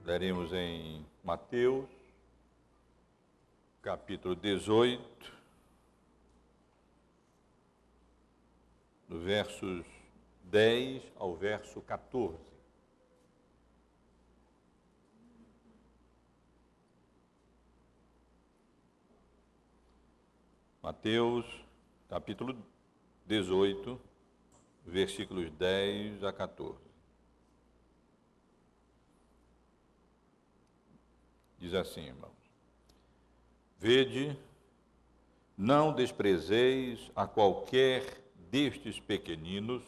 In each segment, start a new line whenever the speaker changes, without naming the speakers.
Leremos em Mateus, capítulo 18, do versos 10 ao verso 14. Mateus, capítulo 18, versículos 10 a 14. Diz assim, irmãos: Vede, não desprezeis a qualquer destes pequeninos,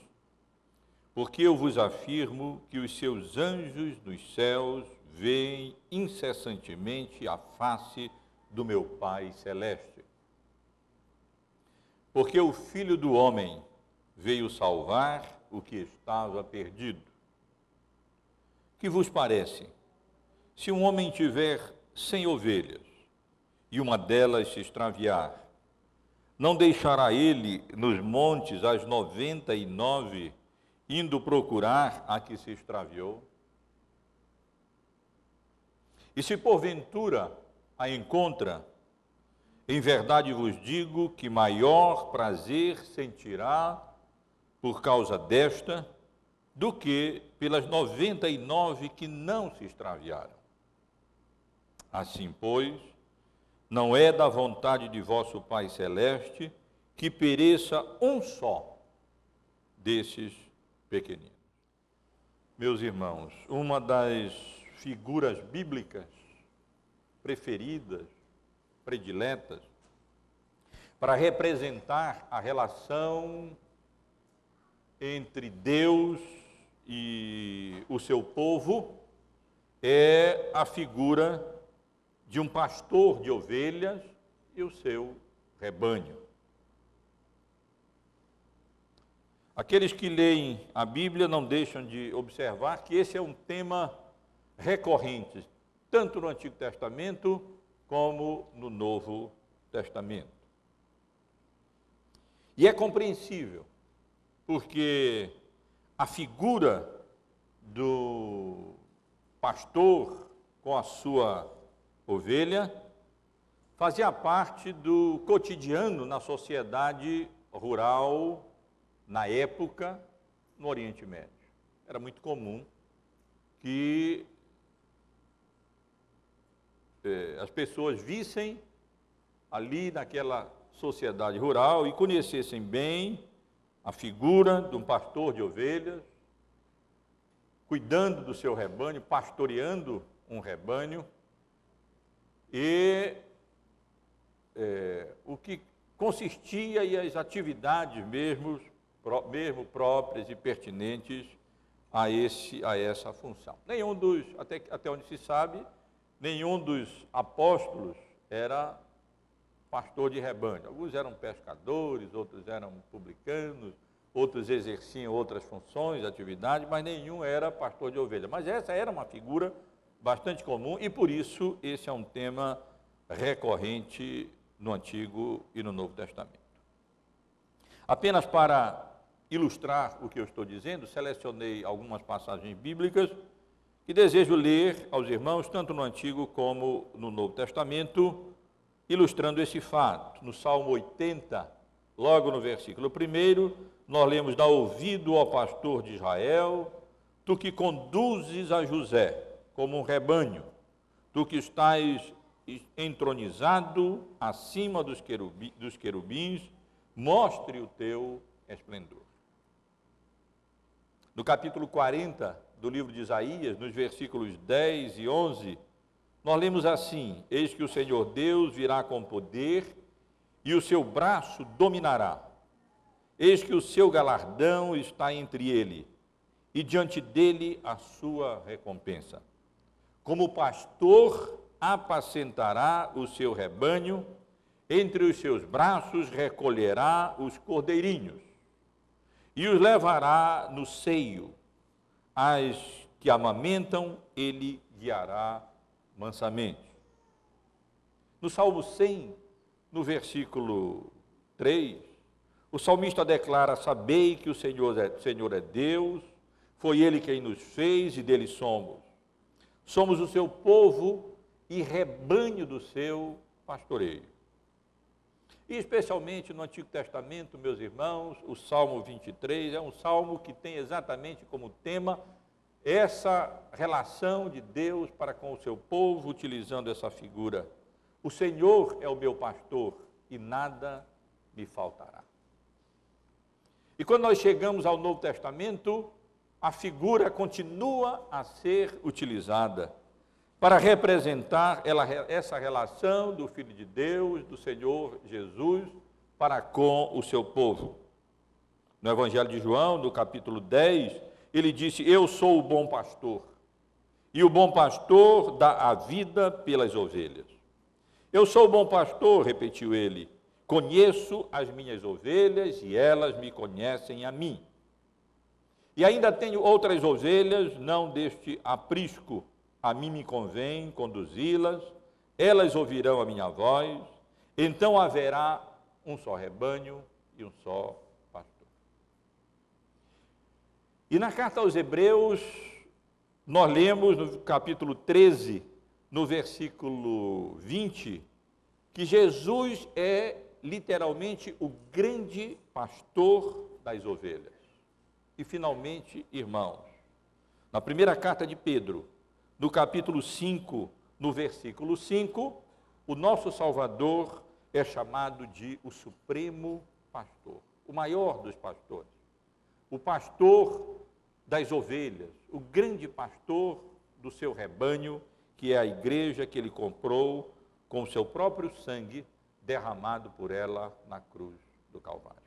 porque eu vos afirmo que os seus anjos nos céus veem incessantemente a face do meu Pai Celeste. Porque o Filho do Homem veio salvar o que estava perdido. Que vos parece? Se um homem tiver 100 ovelhas e uma delas se extraviar, não deixará ele nos montes as 99, indo procurar a que se extraviou? E se porventura a encontra, em verdade vos digo que maior prazer sentirá por causa desta do que pelas 99 que não se extraviaram. Assim, pois, não é da vontade de vosso Pai Celeste que pereça um só desses pequeninos. Meus irmãos, uma das figuras bíblicas preferidas, prediletas, para representar a relação entre Deus e o seu povo, é a figura de um pastor de ovelhas e o seu rebanho. Aqueles que leem a Bíblia não deixam de observar que esse é um tema recorrente, tanto no Antigo Testamento como no Novo Testamento. E é compreensível, porque a figura do pastor com a sua ovelha fazia parte do cotidiano na sociedade rural, na época, no Oriente Médio. Era muito comum que as pessoas vissem ali naquela sociedade rural e conhecessem bem a figura de um pastor de ovelhas, cuidando do seu rebanho, pastoreando um rebanho, e o que consistia e as atividades mesmo próprias e pertinentes a essa função. Nenhum dos, até onde se sabe, nenhum dos apóstolos era pastor de rebanho. Alguns eram pescadores, outros eram publicanos, outros exerciam outras funções, atividades, mas nenhum era pastor de ovelha. Mas essa era uma figura bastante comum e, por isso, esse é um tema recorrente no Antigo e no Novo Testamento. Apenas para ilustrar o que eu estou dizendo, selecionei algumas passagens bíblicas que desejo ler aos irmãos, tanto no Antigo como no Novo Testamento, ilustrando esse fato. No Salmo 80, logo no versículo 1, nós lemos: Dá ouvido ao pastor de Israel, tu que conduzes a José como um rebanho, tu que estás entronizado acima dos querubins, mostre o teu esplendor. No capítulo 40 do livro de Isaías, nos versículos 10 e 11, nós lemos assim: Eis que o Senhor Deus virá com poder e o seu braço dominará. Eis que o seu galardão está entre ele e diante dele a sua recompensa. Como pastor apacentará o seu rebanho, entre os seus braços recolherá os cordeirinhos e os levará no seio. As que amamentam, ele guiará mansamente. No Salmo 100, no versículo 3, o salmista declara: Sabei que o Senhor é Deus, foi Ele quem nos fez e dele somos. somos o seu povo e rebanho do seu pastoreio. E especialmente no Antigo Testamento, meus irmãos, o Salmo 23 é um salmo que tem exatamente como tema essa relação de Deus para com o seu povo, utilizando essa figura. O Senhor é o meu pastor e nada me faltará. E quando nós chegamos ao Novo Testamento, a figura continua a ser utilizada para representar essa relação do Filho de Deus, do Senhor Jesus, para com o seu povo. No Evangelho de João, no capítulo 10, ele disse: eu sou o bom pastor, e o bom pastor dá a vida pelas ovelhas. Eu sou o bom pastor, repetiu ele, conheço as minhas ovelhas e elas me conhecem a mim. E ainda tenho outras ovelhas, não deste aprisco, a mim me convém conduzi-las, elas ouvirão a minha voz, então haverá um só rebanho e um só pastor. E na carta aos Hebreus, nós lemos no capítulo 13, no versículo 20, que Jesus é literalmente o grande pastor das ovelhas. E finalmente, irmãos, na primeira carta de Pedro, no capítulo 5, no versículo 5, o nosso Salvador é chamado de o Supremo Pastor, o maior dos pastores, o pastor das ovelhas, o grande pastor do seu rebanho, que é a igreja que ele comprou com o seu próprio sangue derramado por ela na cruz do Calvário.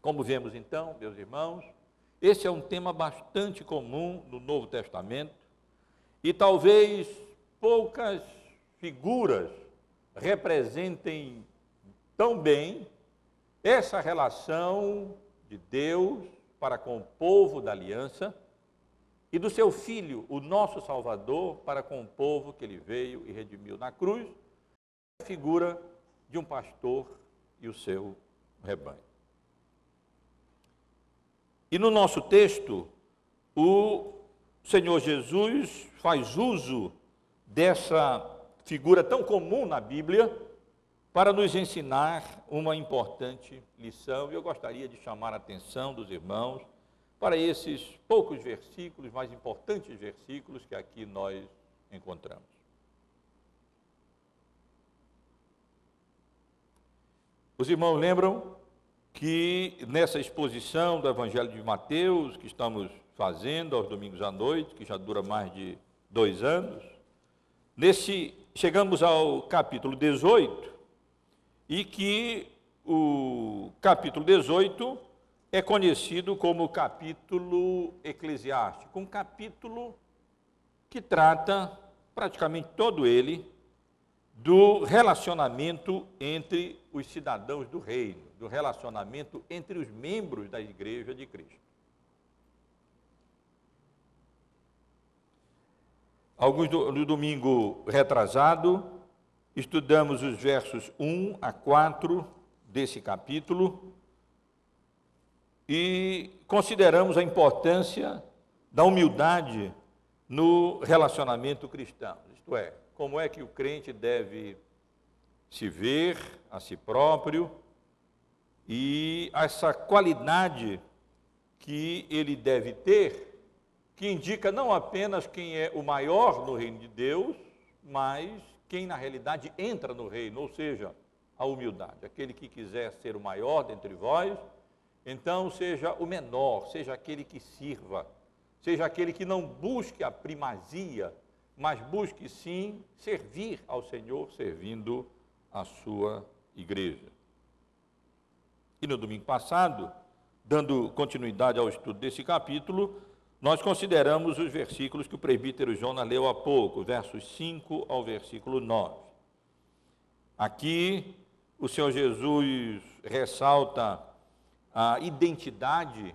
Como vemos então, meus irmãos, esse é um tema bastante comum no Novo Testamento e talvez poucas figuras representem tão bem essa relação de Deus para com o povo da aliança e do seu Filho, o nosso Salvador, para com o povo que ele veio e redimiu na cruz, a figura de um pastor e o seu rebanho. E no nosso texto, o Senhor Jesus faz uso dessa figura tão comum na Bíblia para nos ensinar uma importante lição. E eu gostaria de chamar a atenção dos irmãos para esses poucos versículos, mais importantes versículos que aqui nós encontramos. Os irmãos lembram que nessa exposição do Evangelho de Mateus, que estamos fazendo aos domingos à noite, que já dura mais de 2 anos, chegamos ao capítulo 18, e que o capítulo 18 é conhecido como o capítulo eclesiástico, um capítulo que trata, praticamente todo ele, do relacionamento entre os cidadãos do reino, do relacionamento entre os membros da Igreja de Cristo. No domingo retrasado, estudamos os versos 1 a 4 desse capítulo e consideramos a importância da humildade no relacionamento cristão, isto é, como é que o crente deve se ver a si próprio e essa qualidade que ele deve ter, que indica não apenas quem é o maior no reino de Deus, mas quem na realidade entra no reino, ou seja, a humildade. Aquele que quiser ser o maior dentre vós, então seja o menor, seja aquele que sirva, seja aquele que não busque a primazia, mas busque sim servir ao Senhor, servindo a sua igreja. E no domingo passado, dando continuidade ao estudo desse capítulo, nós consideramos os versículos que o presbítero Jonas leu há pouco, versos 5 ao versículo 9. Aqui, o Senhor Jesus ressalta a identidade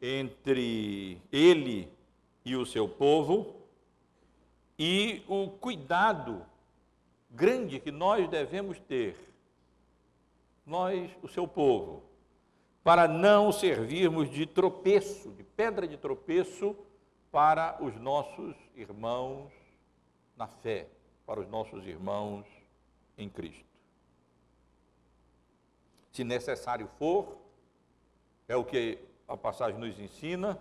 entre ele e o seu povo e o cuidado grande que nós devemos ter, nós, o seu povo, para não servirmos de tropeço, de pedra de tropeço para os nossos irmãos na fé, para os nossos irmãos em Cristo. Se necessário for, é o que a passagem nos ensina,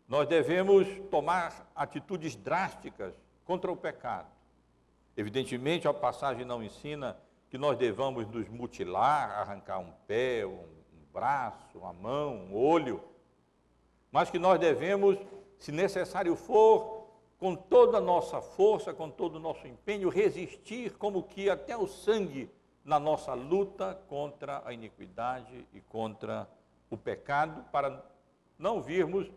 nós devemos tomar atitudes drásticas contra o pecado. Evidentemente, a passagem não ensina que nós devamos nos mutilar, arrancar um pé, um braço, uma mão, um olho, mas que nós devemos, se necessário for, com toda a nossa força, com todo o nosso empenho, resistir como que até o sangue na nossa luta contra a iniquidade e contra o pecado, para não virmos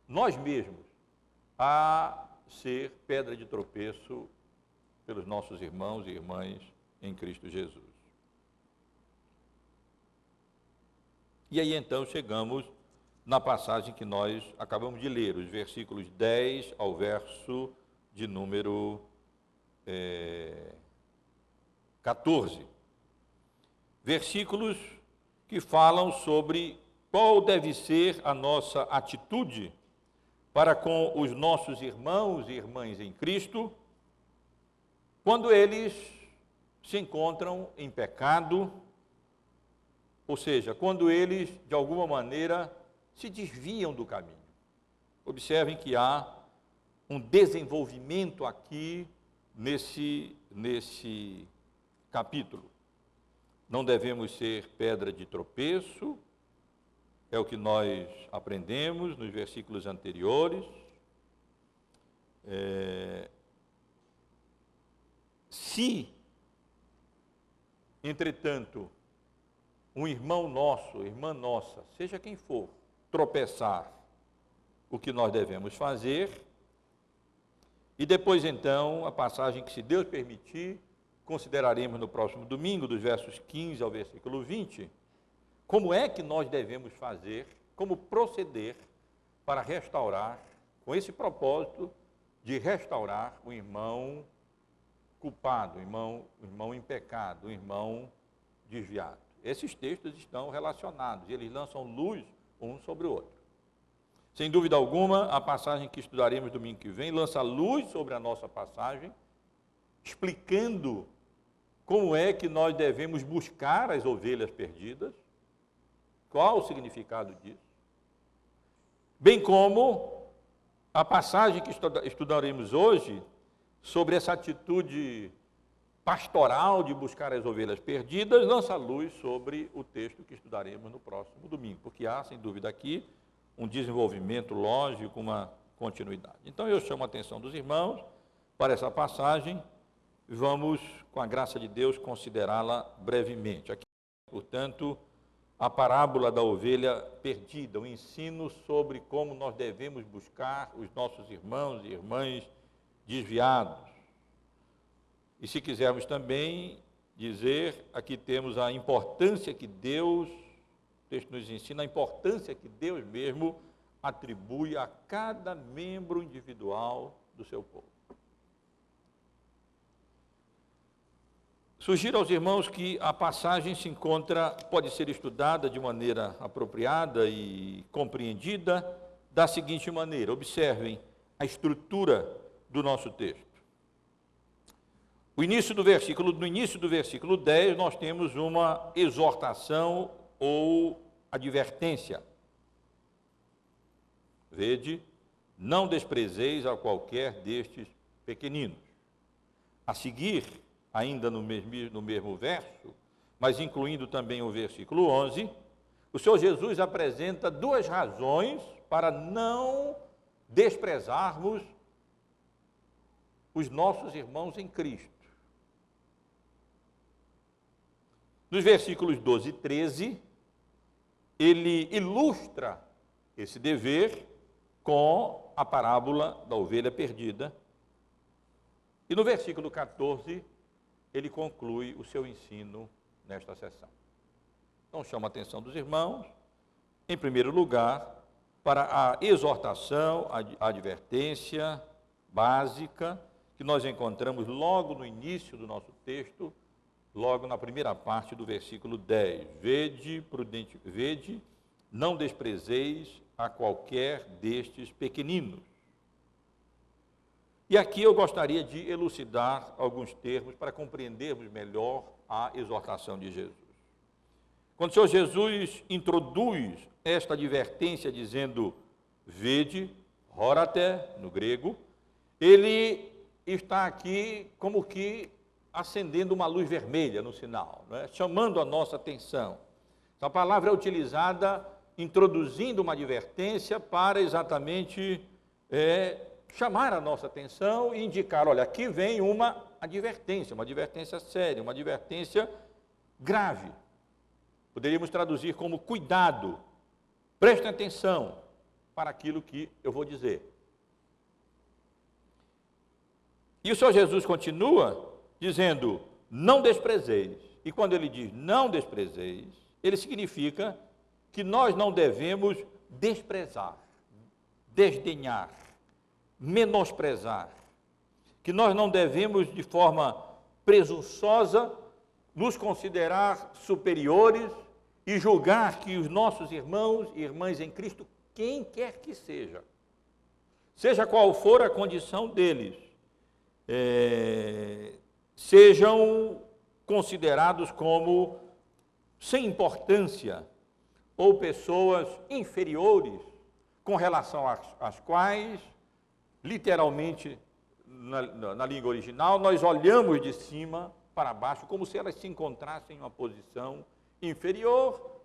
nós mesmos a ser pedra de tropeço pelos nossos irmãos e irmãs em Cristo Jesus. E aí então chegamos na passagem que nós acabamos de ler, os versículos 10 ao verso de número 14. Versículos que falam sobre qual deve ser a nossa atitude para com os nossos irmãos e irmãs em Cristo, quando eles se encontram em pecado, ou seja, quando eles, de alguma maneira, se desviam do caminho. Observem que há um desenvolvimento aqui nesse capítulo. Não devemos ser pedra de tropeço, é o que nós aprendemos nos versículos anteriores. Se, entretanto, um irmão nosso, irmã nossa, seja quem for, tropeçar, o que nós devemos fazer, e depois então, a passagem que, se Deus permitir, consideraremos no próximo domingo, dos versos 15 ao versículo 20, como é que nós devemos fazer, como proceder para restaurar, com esse propósito de restaurar o irmão culpado, o irmão em pecado, o irmão desviado. Esses textos estão relacionados, eles lançam luz um sobre o outro. Sem dúvida alguma, a passagem que estudaremos domingo que vem lança luz sobre a nossa passagem, explicando como é que nós devemos buscar as ovelhas perdidas, qual o significado disso, bem como a passagem que estudaremos hoje sobre essa atitude pastoral de buscar as ovelhas perdidas, lança luz sobre o texto que estudaremos no próximo domingo, porque há, sem dúvida, aqui um desenvolvimento lógico, uma continuidade. Então, eu chamo a atenção dos irmãos para essa passagem, vamos, com a graça de Deus, considerá-la brevemente. Aqui, portanto, a parábola da ovelha perdida, o ensino sobre como nós devemos buscar os nossos irmãos e irmãs desviados. E se quisermos também dizer, aqui temos a importância que Deus, o texto nos ensina, a importância que Deus mesmo atribui a cada membro individual do seu povo. Sugiro aos irmãos que a passagem pode ser estudada de maneira apropriada e compreendida da seguinte maneira. Observem a estrutura do nosso texto. No início do versículo 10, nós temos uma exortação ou advertência. Vede, não desprezeis a qualquer destes pequeninos. A seguir, ainda no mesmo verso, mas incluindo também o versículo 11, o Senhor Jesus apresenta duas razões para não desprezarmos os nossos irmãos em Cristo. Nos versículos 12 e 13, ele ilustra esse dever com a parábola da ovelha perdida. E no versículo 14, ele conclui o seu ensino nesta sessão. Então, chama a atenção dos irmãos, em primeiro lugar, para a exortação, a advertência básica, que nós encontramos logo no início do nosso texto, logo na primeira parte do versículo 10. Vede, não desprezeis a qualquer destes pequeninos. E aqui eu gostaria de elucidar alguns termos para compreendermos melhor a exortação de Jesus. Quando o Senhor Jesus introduz esta advertência dizendo, vede, horate, no grego, ele está aqui como que acendendo uma luz vermelha no sinal, não é? Chamando a nossa atenção. Essa palavra é utilizada introduzindo uma advertência para exatamente chamar a nossa atenção e indicar, olha, aqui vem uma advertência séria, uma advertência grave. Poderíamos traduzir como cuidado, prestem atenção para aquilo que eu vou dizer. E o Senhor Jesus continua dizendo, não desprezeis. E quando ele diz não desprezeis, ele significa que nós não devemos desprezar, desdenhar, menosprezar, que nós não devemos de forma presunçosa nos considerar superiores e julgar que os nossos irmãos e irmãs em Cristo, quem quer que seja qual for a condição deles, sejam considerados como sem importância ou pessoas inferiores com relação às quais, literalmente, na língua original, nós olhamos de cima para baixo, como se elas se encontrassem em uma posição inferior,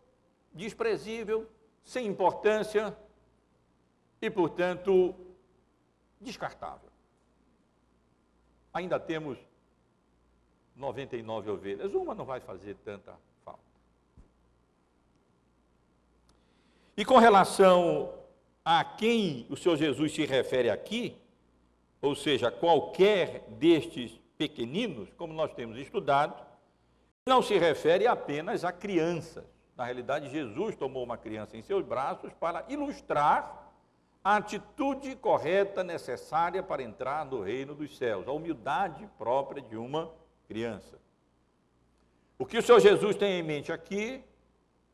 desprezível, sem importância e, portanto, descartável. Ainda temos 99 ovelhas, uma não vai fazer tanta falta. E com relação a quem o Senhor Jesus se refere aqui, ou seja, qualquer destes pequeninos, como nós temos estudado, não se refere apenas a crianças. Na realidade, Jesus tomou uma criança em seus braços para ilustrar a atitude correta necessária para entrar no reino dos céus, a humildade própria de uma criança. O que o Senhor Jesus tem em mente aqui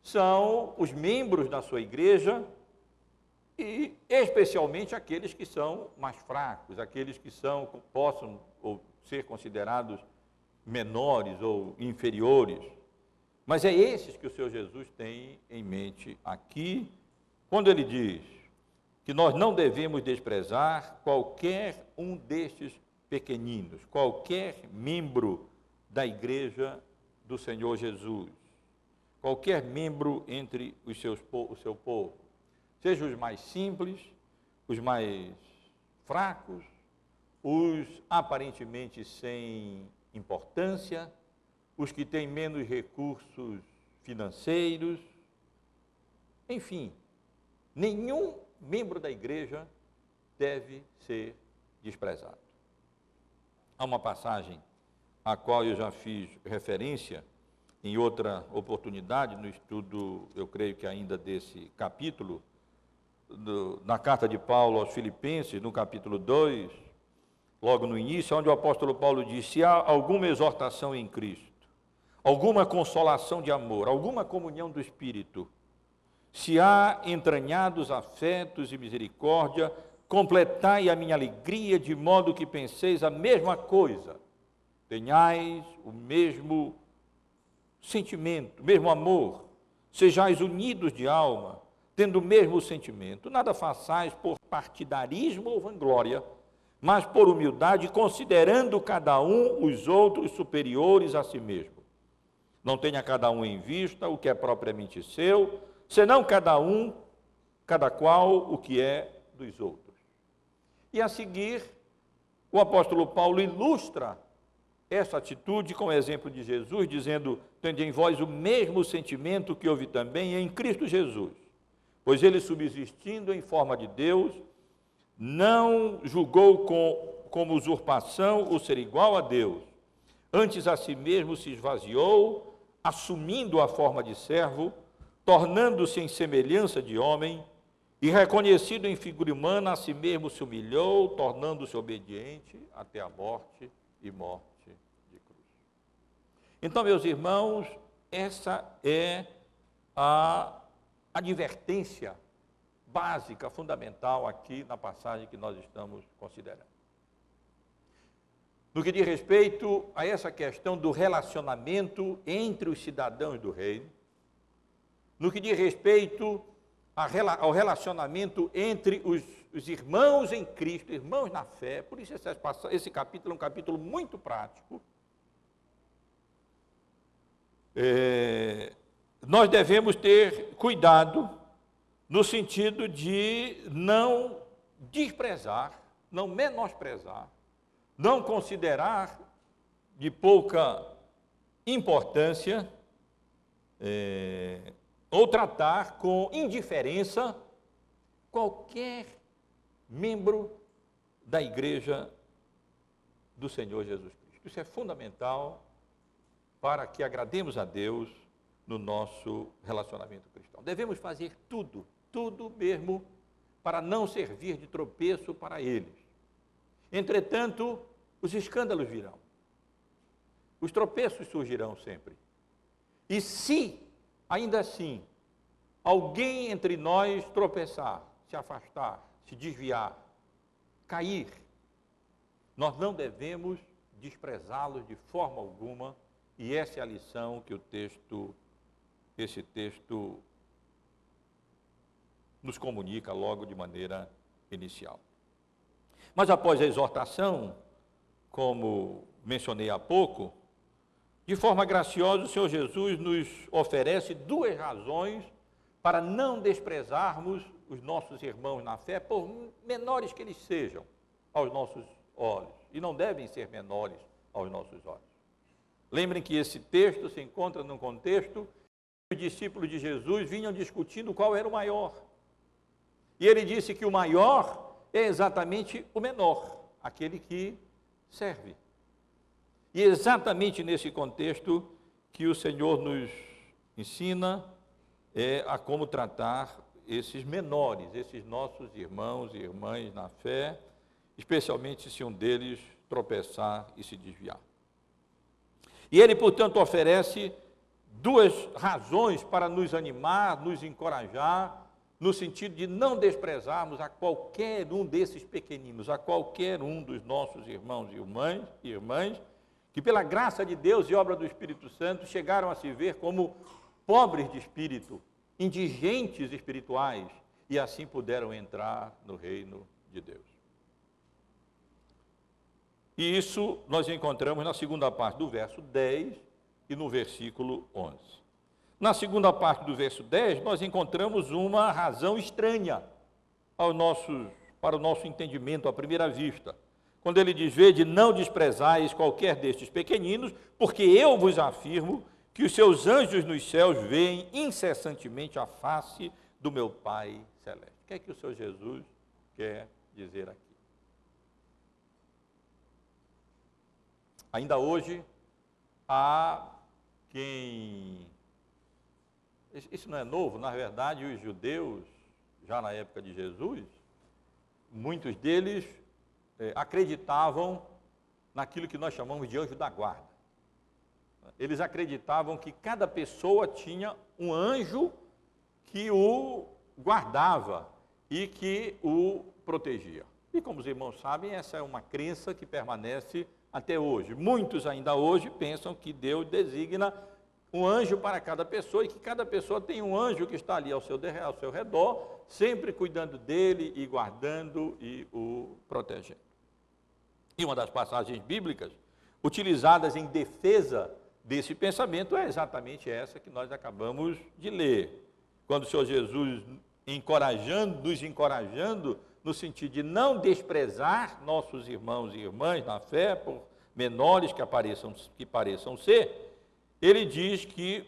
são os membros da sua igreja e especialmente aqueles que são mais fracos, aqueles que possam ou ser considerados menores ou inferiores. Mas é esses que o Senhor Jesus tem em mente aqui, quando ele diz que nós não devemos desprezar qualquer um destes pequeninos, qualquer membro da igreja do Senhor Jesus, qualquer membro entre o seu povo, seja os mais simples, os mais fracos, os aparentemente sem importância, os que têm menos recursos financeiros, enfim, nenhum membro da igreja deve ser desprezado. Há uma passagem a qual eu já fiz referência em outra oportunidade, no estudo, eu creio que ainda desse capítulo, na carta de Paulo aos Filipenses, no capítulo 2, logo no início, onde o apóstolo Paulo diz, se há alguma exortação em Cristo, alguma consolação de amor, alguma comunhão do Espírito, se há entranhados afetos e misericórdia, completai a minha alegria, de modo que penseis a mesma coisa, tenhais o mesmo sentimento, o mesmo amor, sejais unidos de alma, tendo o mesmo sentimento, nada façais por partidarismo ou vanglória, mas por humildade, considerando cada um os outros superiores a si mesmo. Não tenha cada um em vista o que é propriamente seu, senão cada qual o que é dos outros. E a seguir, o apóstolo Paulo ilustra essa atitude com o exemplo de Jesus, dizendo, tende em vós o mesmo sentimento que houve também em Cristo Jesus, pois ele, subsistindo em forma de Deus, não julgou como usurpação o ser igual a Deus, antes a si mesmo se esvaziou, assumindo a forma de servo, tornando-se em semelhança de homem, e reconhecido em figura humana, a si mesmo se humilhou, tornando-se obediente até a morte e morte de cruz. Então, meus irmãos, essa é a advertência básica, fundamental aqui na passagem que nós estamos considerando. no que diz respeito a essa questão do relacionamento entre os cidadãos do reino, no que diz respeito ao relacionamento entre os irmãos em Cristo, irmãos na fé. Por isso esse capítulo é um capítulo muito prático. Nós devemos ter cuidado no sentido de não desprezar, não menosprezar, não considerar de pouca importância ou tratar com indiferença qualquer membro da igreja do Senhor Jesus Cristo. Isso é fundamental para que agrademos a Deus no nosso relacionamento cristão. Devemos fazer tudo mesmo, para não servir de tropeço para eles. Entretanto, os escândalos virão. Os tropeços surgirão sempre. E se, ainda assim, alguém entre nós tropeçar, se afastar, se desviar, cair, nós não devemos desprezá-los de forma alguma, e essa é a lição que esse texto nos comunica logo de maneira inicial. Mas após a exortação, como mencionei há pouco, de forma graciosa, o Senhor Jesus nos oferece duas razões para não desprezarmos os nossos irmãos na fé, por menores que eles sejam aos nossos olhos, e não devem ser menores aos nossos olhos. Lembrem que esse texto se encontra num contexto que os discípulos de Jesus vinham discutindo qual era o maior. E ele disse que o maior é exatamente o menor, aquele que serve. E é exatamente nesse contexto que o Senhor nos ensina a como tratar esses menores, esses nossos irmãos e irmãs na fé, especialmente se um deles tropeçar e se desviar. E ele, portanto, oferece duas razões para nos animar, nos encorajar, no sentido de não desprezarmos a qualquer um desses pequeninos, a qualquer um dos nossos irmãos e irmãs, que pela graça de Deus e obra do Espírito Santo chegaram a se ver como pobres de espírito, indigentes espirituais, e assim puderam entrar no reino de Deus. E isso nós encontramos na segunda parte do verso 10 e no versículo 11. Na segunda parte do verso 10, nós encontramos uma razão estranha para o nosso entendimento à primeira vista. Quando ele diz: vede, não desprezais qualquer destes pequeninos, porque eu vos afirmo que os seus anjos nos céus veem incessantemente a face do meu Pai Celeste. O que é que o Senhor Jesus quer dizer aqui? Ainda hoje, há quem... Isso não é novo, na verdade, os judeus, já na época de Jesus, muitos deles acreditavam naquilo que nós chamamos de anjo da guarda. Eles acreditavam que cada pessoa tinha um anjo que o guardava e que o protegia. E como os irmãos sabem, essa é uma crença que permanece até hoje. Muitos ainda hoje pensam que Deus designa um anjo para cada pessoa e que cada pessoa tem um anjo que está ali ao seu redor, sempre cuidando dele e guardando e o protegendo. E uma das passagens bíblicas utilizadas em defesa desse pensamento é exatamente essa que nós acabamos de ler. Quando o Senhor Jesus nos encorajando no sentido de não desprezar nossos irmãos e irmãs na fé, por menores que pareçam ser, ele diz que,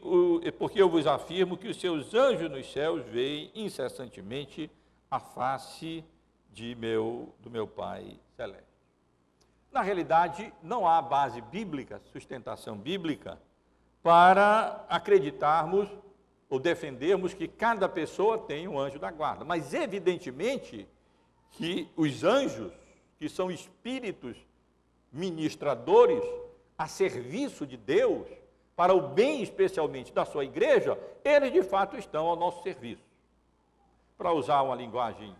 porque eu vos afirmo que os seus anjos nos céus veem incessantemente a face do meu Pai Celeste. Na realidade, não há base bíblica, sustentação bíblica, para acreditarmos ou defendermos que cada pessoa tem um anjo da guarda. Mas, evidentemente, que os anjos, que são espíritos ministradores a serviço de Deus, para o bem especialmente da sua igreja, eles de fato estão ao nosso serviço. Para usar uma linguagem,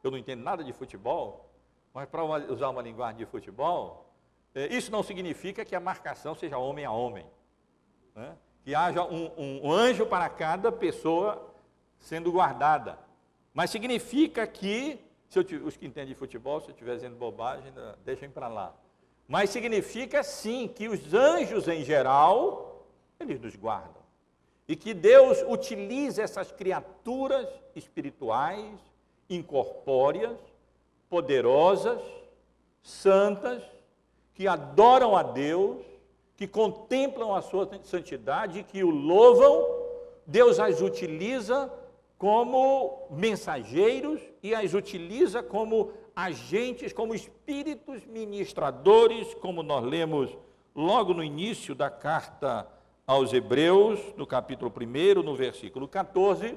eu não entendo nada de futebol, mas para usar uma linguagem de futebol, Isso não significa que a marcação seja homem a homem, né? Que haja um anjo para cada pessoa sendo guardada. Mas significa que, os que entendem de futebol, se eu estiver dizendo bobagem, deixem para lá. Mas significa sim que os anjos em geral, eles nos guardam. E que Deus utiliza essas criaturas espirituais, incorpóreas, poderosas, santas, que adoram a Deus, que contemplam a sua santidade, que o louvam. Deus as utiliza como mensageiros e as utiliza como agentes, como espíritos ministradores, como nós lemos logo no início da carta aos Hebreus, no capítulo 1, no versículo 14,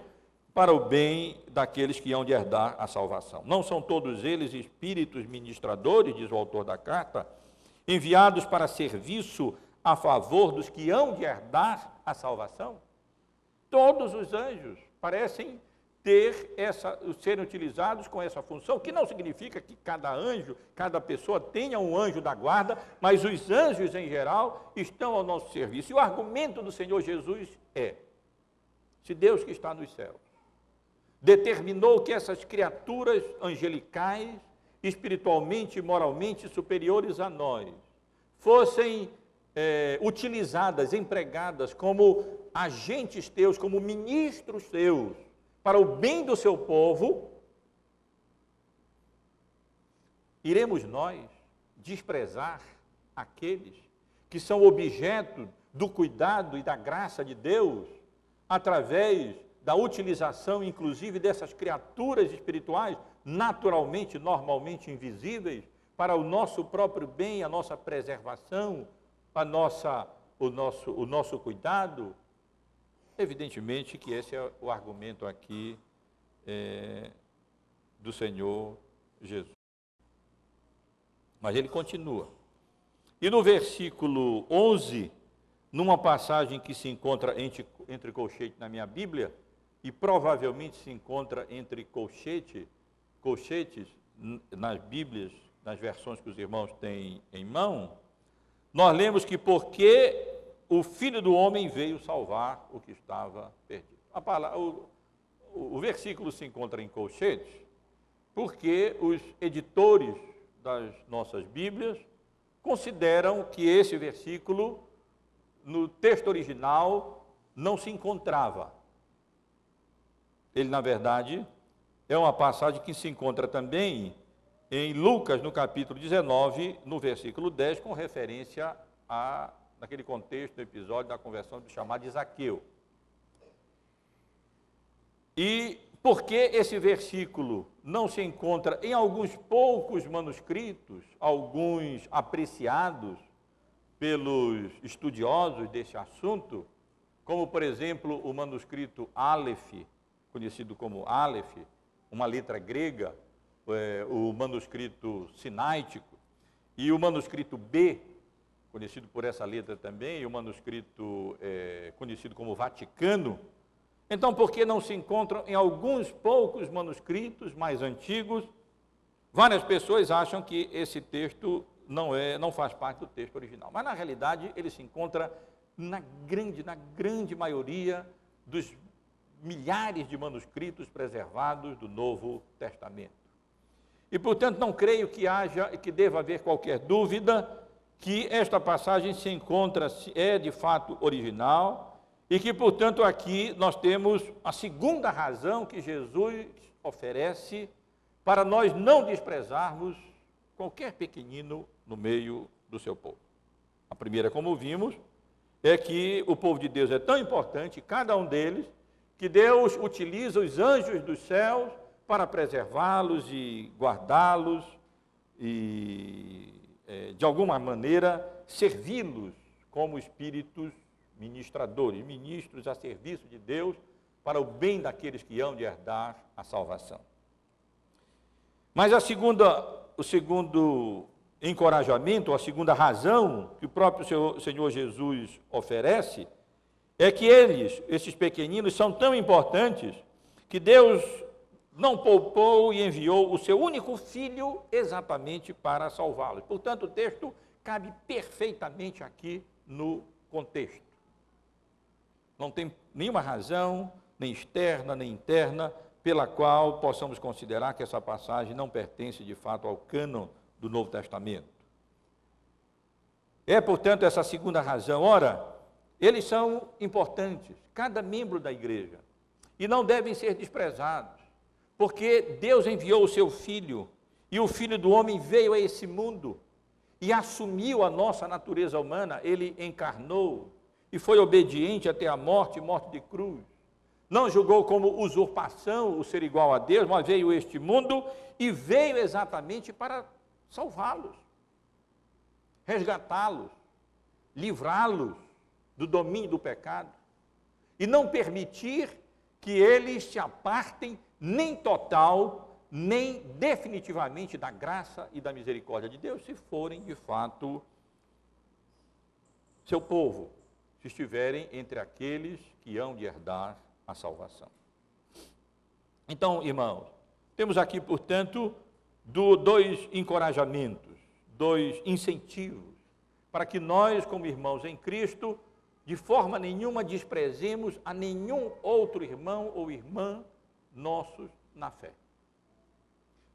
para o bem daqueles que hão de herdar a salvação. Não são todos eles espíritos ministradores, diz o autor da carta, enviados para serviço a favor dos que hão de herdar a salvação? Todos os anjos parecem serem utilizados com essa função, que não significa que cada anjo, cada pessoa tenha um anjo da guarda, mas os anjos em geral estão ao nosso serviço. E o argumento do Senhor Jesus é: se Deus que está nos céus determinou que essas criaturas angelicais, espiritualmente e moralmente superiores a nós, fossem utilizadas, empregadas como agentes teus, como ministros teus, para o bem do seu povo, iremos nós desprezar aqueles que são objeto do cuidado e da graça de Deus, através da utilização, inclusive, dessas criaturas espirituais, naturalmente, normalmente invisíveis, para o nosso próprio bem, a nossa preservação, o nosso cuidado? Evidentemente que esse é o argumento aqui do Senhor Jesus. Mas ele continua. E no versículo 11, numa passagem que se encontra entre colchete na minha Bíblia, e provavelmente se encontra entre colchetes nas Bíblias, nas versões que os irmãos têm em mão, nós lemos que porque o Filho do Homem veio salvar o que estava perdido. O versículo se encontra em colchetes porque os editores das nossas Bíblias consideram que esse versículo, no texto original, não se encontrava. Ele, na verdade, é uma passagem que se encontra também em Lucas, no capítulo 19, no versículo 10, com referência naquele contexto do episódio da conversão do chamado de Zaqueu. E por que esse versículo não se encontra em alguns poucos manuscritos, alguns apreciados pelos estudiosos desse assunto, como, por exemplo, o manuscrito Aleph, conhecido como Aleph, uma letra grega, o manuscrito sinaítico, e o manuscrito B, conhecido por essa letra também, e o manuscrito conhecido como Vaticano. Então, por que não se encontram em alguns poucos manuscritos mais antigos? Várias pessoas acham que esse texto não faz parte do texto original, mas na realidade ele se encontra na grande maioria dos milhares de manuscritos preservados do Novo Testamento. E, portanto, não creio que deva haver qualquer dúvida que esta passagem se encontra, é de fato original, e que, portanto, aqui nós temos a segunda razão que Jesus oferece para nós não desprezarmos qualquer pequenino no meio do seu povo. A primeira, como vimos, é que o povo de Deus é tão importante, cada um deles, que Deus utiliza os anjos dos céus para preservá-los e guardá-los e, de alguma maneira, servi-los como espíritos ministradores, ministros a serviço de Deus para o bem daqueles que hão de herdar a salvação. Mas o segundo encorajamento, a segunda razão que o próprio Senhor Jesus oferece, é que esses pequeninos, são tão importantes que Deus não poupou e enviou o seu único filho exatamente para salvá-los. Portanto, o texto cabe perfeitamente aqui no contexto. Não tem nenhuma razão, nem externa, nem interna, pela qual possamos considerar que essa passagem não pertence de fato ao cânon do Novo Testamento. É, portanto, essa segunda razão. Ora, eles são importantes, cada membro da igreja, e não devem ser desprezados, porque Deus enviou o seu Filho, e o Filho do homem veio a esse mundo e assumiu a nossa natureza humana. Ele encarnou e foi obediente até a morte, morte de cruz. Não julgou como usurpação o ser igual a Deus, mas veio a este mundo e veio exatamente para salvá-los, resgatá-los, livrá-los do domínio do pecado e não permitir que eles se apartem nem total, nem definitivamente da graça e da misericórdia de Deus, se forem de fato seu povo, se estiverem entre aqueles que hão de herdar a salvação. Então, irmãos, temos aqui, portanto, dois encorajamentos, dois incentivos, para que nós, como irmãos em Cristo, de forma nenhuma desprezemos a nenhum outro irmão ou irmã nossos na fé.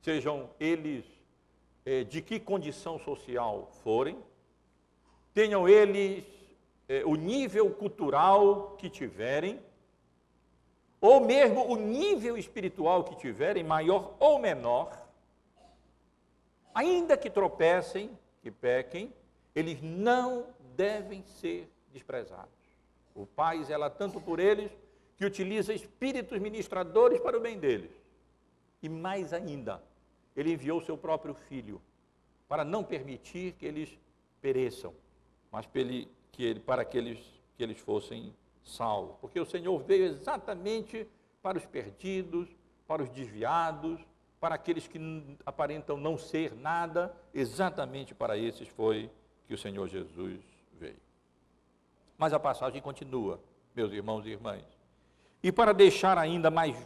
Sejam eles de que condição social forem, tenham eles o nível cultural que tiverem, ou mesmo o nível espiritual que tiverem, maior ou menor, ainda que tropecem, que pequem, eles não devem ser desprezados. O Pai zela tanto por eles, que utiliza espíritos ministradores para o bem deles. E mais ainda, ele enviou seu próprio Filho, para não permitir que eles pereçam, mas para que eles fossem salvos. Porque o Senhor veio exatamente para os perdidos, para os desviados, para aqueles que aparentam não ser nada, exatamente para esses foi que o Senhor Jesus veio. Mas a passagem continua, meus irmãos e irmãs. E para deixar ainda mais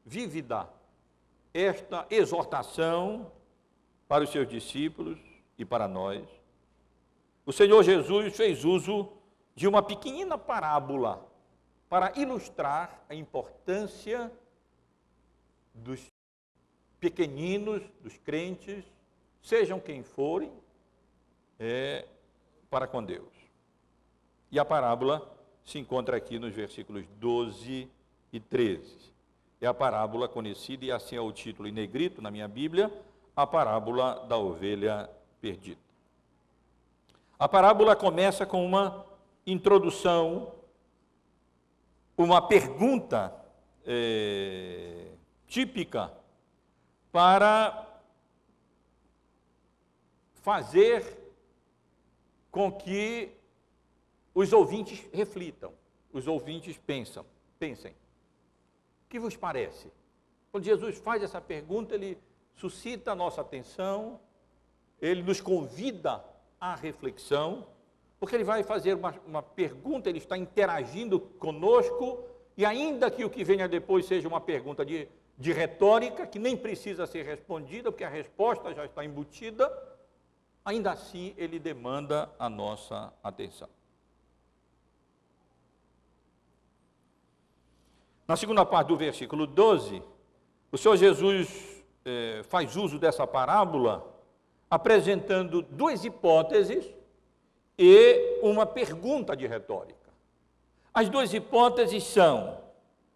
vívida esta exortação para os seus discípulos e para nós, o Senhor Jesus fez uso de uma pequenina parábola para ilustrar a importância dos pequeninos, dos crentes, sejam quem forem, para com Deus. E a parábola se encontra aqui nos versículos 12 e 13. É a parábola conhecida, e assim é o título em negrito na minha Bíblia, a parábola da ovelha perdida. A parábola começa com uma introdução, uma pergunta típica para fazer com que os ouvintes reflitam, os ouvintes pensem. O que vos parece? Quando Jesus faz essa pergunta, ele suscita a nossa atenção, ele nos convida à reflexão, porque ele vai fazer uma pergunta, ele está interagindo conosco, e ainda que o que venha depois seja uma pergunta de retórica, que nem precisa ser respondida, porque a resposta já está embutida, ainda assim ele demanda a nossa atenção. Na segunda parte do versículo 12, o Senhor Jesus faz uso dessa parábola, apresentando duas hipóteses e uma pergunta de retórica. As duas hipóteses são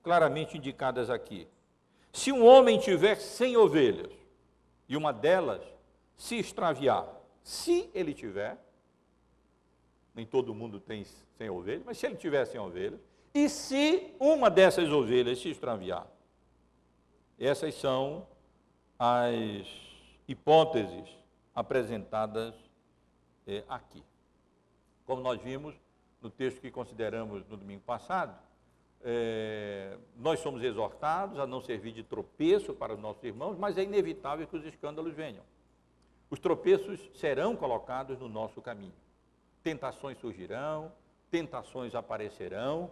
claramente indicadas aqui. Se um homem tiver 100 ovelhas e uma delas se extraviar, se ele tiver, nem todo mundo tem 100 ovelhas, mas se ele tiver 100 ovelhas, e se uma dessas ovelhas se extraviar? Essas são as hipóteses apresentadas aqui. Como nós vimos no texto que consideramos no domingo passado, nós somos exortados a não servir de tropeço para os nossos irmãos, mas é inevitável que os escândalos venham. Os tropeços serão colocados no nosso caminho. Tentações surgirão, tentações aparecerão,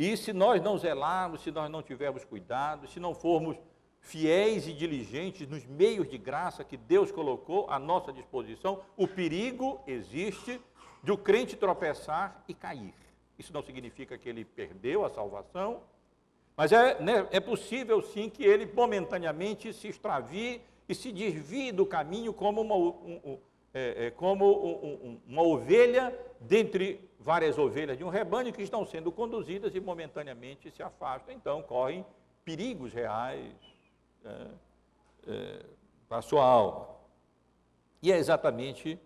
e se nós não zelarmos, se nós não tivermos cuidado, se não formos fiéis e diligentes nos meios de graça que Deus colocou à nossa disposição, o perigo existe de o crente tropeçar e cair. Isso não significa que ele perdeu a salvação, mas é possível sim que ele momentaneamente se extravie e se desvie do caminho como uma ovelha dentre várias ovelhas de um rebanho que estão sendo conduzidas e momentaneamente se afastam. Então correm perigos reais para a sua alma. E é exatamente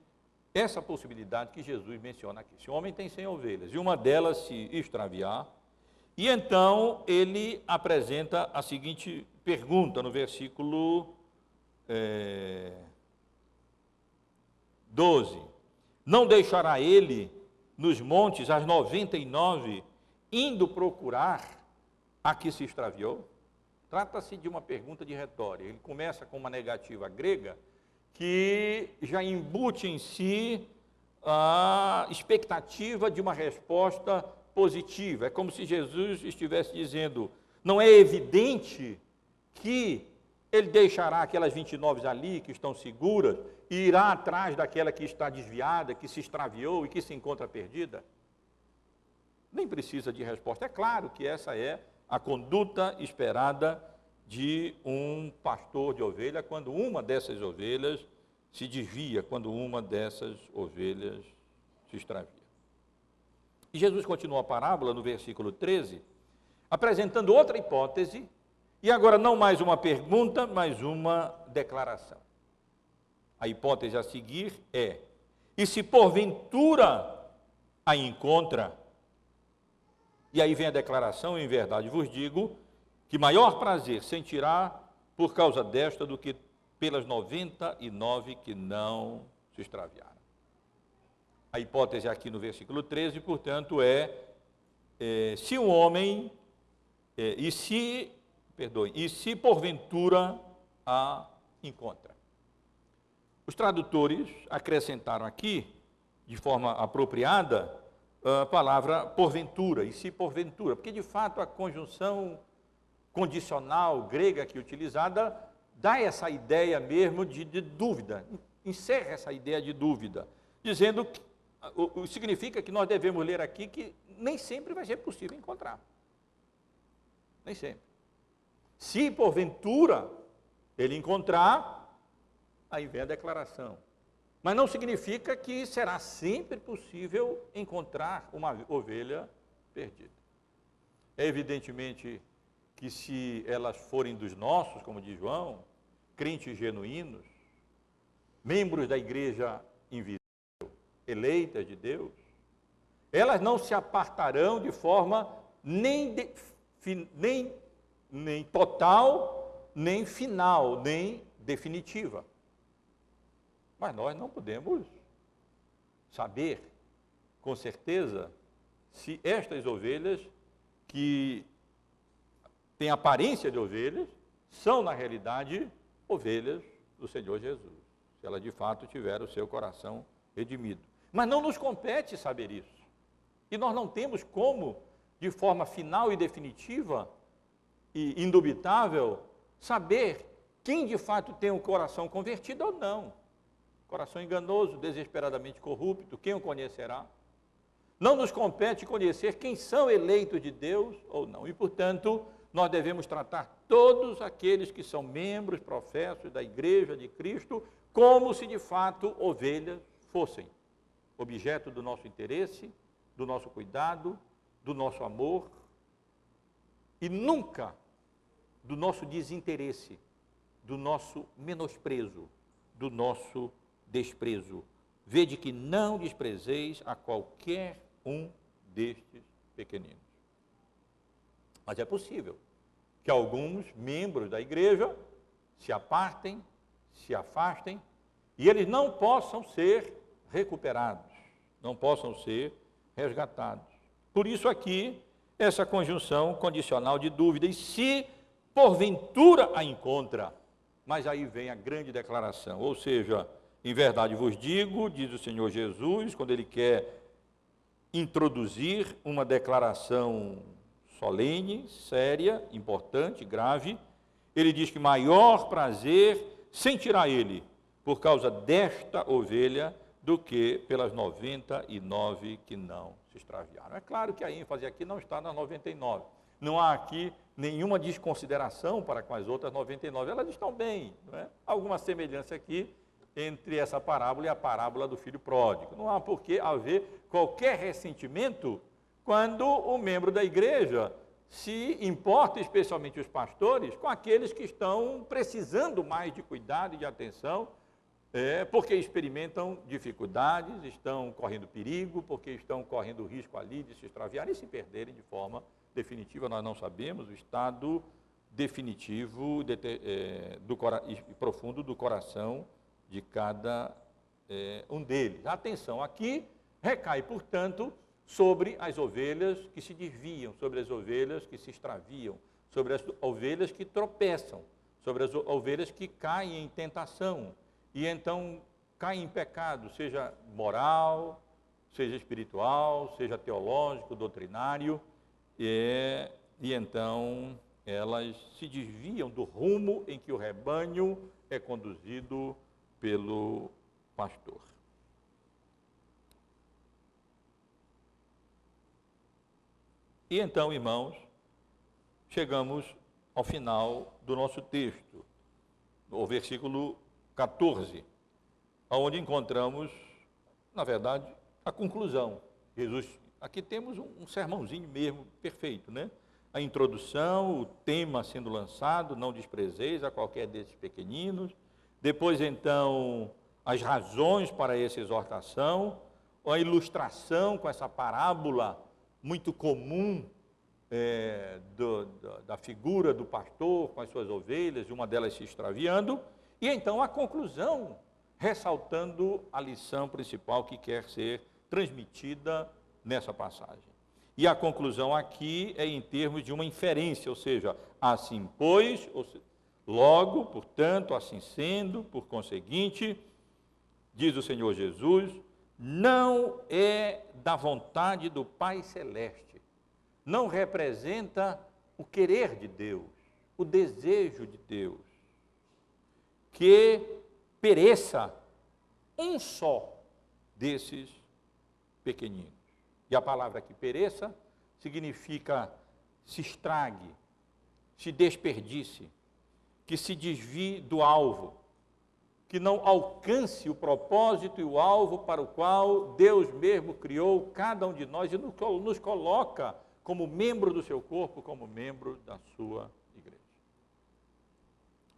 essa possibilidade que Jesus menciona aqui. Se o homem tem 100 ovelhas e uma delas se extraviar, e então ele apresenta a seguinte pergunta no versículo 12. Não deixará ele nos montes as 99, indo procurar a que se extraviou? Trata-se de uma pergunta de retórica. Ele começa com uma negativa grega que já embute em si a expectativa de uma resposta positiva. É como se Jesus estivesse dizendo, não é evidente que ele deixará aquelas 29 ali que estão seguras e irá atrás daquela que está desviada, que se extraviou e que se encontra perdida? Nem precisa de resposta. É claro que essa é a conduta esperada de um pastor de ovelha quando uma dessas ovelhas se desvia, quando uma dessas ovelhas se extravia. E Jesus continua a parábola no versículo 13, apresentando outra hipótese, e agora não mais uma pergunta, mas uma declaração. A hipótese a seguir é, e se porventura a encontra, e aí vem a declaração, em verdade vos digo, que maior prazer sentirá por causa desta do que pelas 99 que não se extraviaram. A hipótese aqui no versículo 13, portanto, se um homem, e se porventura a encontra. Os tradutores acrescentaram aqui, de forma apropriada, a palavra porventura, e se porventura, porque de fato a conjunção condicional grega aqui utilizada dá essa ideia mesmo de dúvida, encerra essa ideia de dúvida, dizendo que significa que nós devemos ler aqui que nem sempre vai ser possível encontrar. Nem sempre. Se porventura ele encontrar, aí vem a declaração. Mas não significa que será sempre possível encontrar uma ovelha perdida. É evidentemente que se elas forem dos nossos, como diz João, crentes genuínos, membros da igreja invisível, eleitas de Deus, elas não se apartarão de forma nem total, nem final, nem definitiva. Mas nós não podemos saber com certeza se estas ovelhas que têm aparência de ovelhas são na realidade ovelhas do Senhor Jesus, se elas de fato tiveram o seu coração redimido. Mas não nos compete saber isso. E nós não temos como, de forma final e definitiva e indubitável, saber quem de fato tem o coração convertido ou não. Coração enganoso, desesperadamente corrupto, quem o conhecerá? Não nos compete conhecer quem são eleitos de Deus ou não. E, portanto, nós devemos tratar todos aqueles que são membros, professos da Igreja de Cristo, como se de fato ovelhas fossem objeto do nosso interesse, do nosso cuidado, do nosso amor e nunca do nosso desinteresse, do nosso menosprezo, do nosso desprezo. Vede que não desprezeis a qualquer um destes pequeninos. Mas é possível que alguns membros da igreja se apartem, se afastem, e eles não possam ser recuperados, não possam ser resgatados. Por isso aqui, essa conjunção condicional de dúvida, e se porventura a encontra, mas aí vem a grande declaração, ou seja, em verdade vos digo, diz o Senhor Jesus, quando Ele quer introduzir uma declaração solene, séria, importante, grave, Ele diz que maior prazer sentirá ele por causa desta ovelha do que pelas 99 que não se extraviaram. É claro que a ênfase aqui não está nas 99. Não há aqui nenhuma desconsideração para com as outras 99. Elas estão bem, não é? Alguma semelhança aqui entre essa parábola e a parábola do filho pródigo. Não há por que haver qualquer ressentimento quando o membro da igreja se importa, especialmente os pastores, com aqueles que estão precisando mais de cuidado e de atenção, porque experimentam dificuldades, estão correndo perigo, porque estão correndo risco ali de se extraviarem e se perderem de forma definitiva. Nós não sabemos o estado definitivo e profundo do coração de cada um deles. A atenção aqui recai, portanto, sobre as ovelhas que se desviam, sobre as ovelhas que se extraviam, sobre as ovelhas que tropeçam, sobre as ovelhas que caem em tentação e então caem em pecado, seja moral, seja espiritual, seja teológico, doutrinário, e então elas se desviam do rumo em que o rebanho é conduzido pelo pastor. E então, irmãos, chegamos ao final do nosso texto, o versículo 14, onde encontramos, na verdade, a conclusão. Jesus, aqui temos um sermãozinho mesmo perfeito, né? A introdução, o tema sendo lançado, não desprezeis a qualquer desses pequeninos. Depois, então, as razões para essa exortação, a ilustração com essa parábola muito comum da figura do pastor com as suas ovelhas, uma delas se extraviando, e então a conclusão, ressaltando a lição principal que quer ser transmitida nessa passagem. E a conclusão aqui é em termos de uma inferência, ou seja, assim pois, logo, portanto, assim sendo, por conseguinte, diz o Senhor Jesus, não é da vontade do Pai Celeste, não representa o querer de Deus, o desejo de Deus, que pereça um só desses pequeninos. E a palavra que pereça significa se estrague, se desperdice, que se desvie do alvo, que não alcance o propósito e o alvo para o qual Deus mesmo criou cada um de nós e nos coloca como membro do seu corpo, como membro da sua igreja.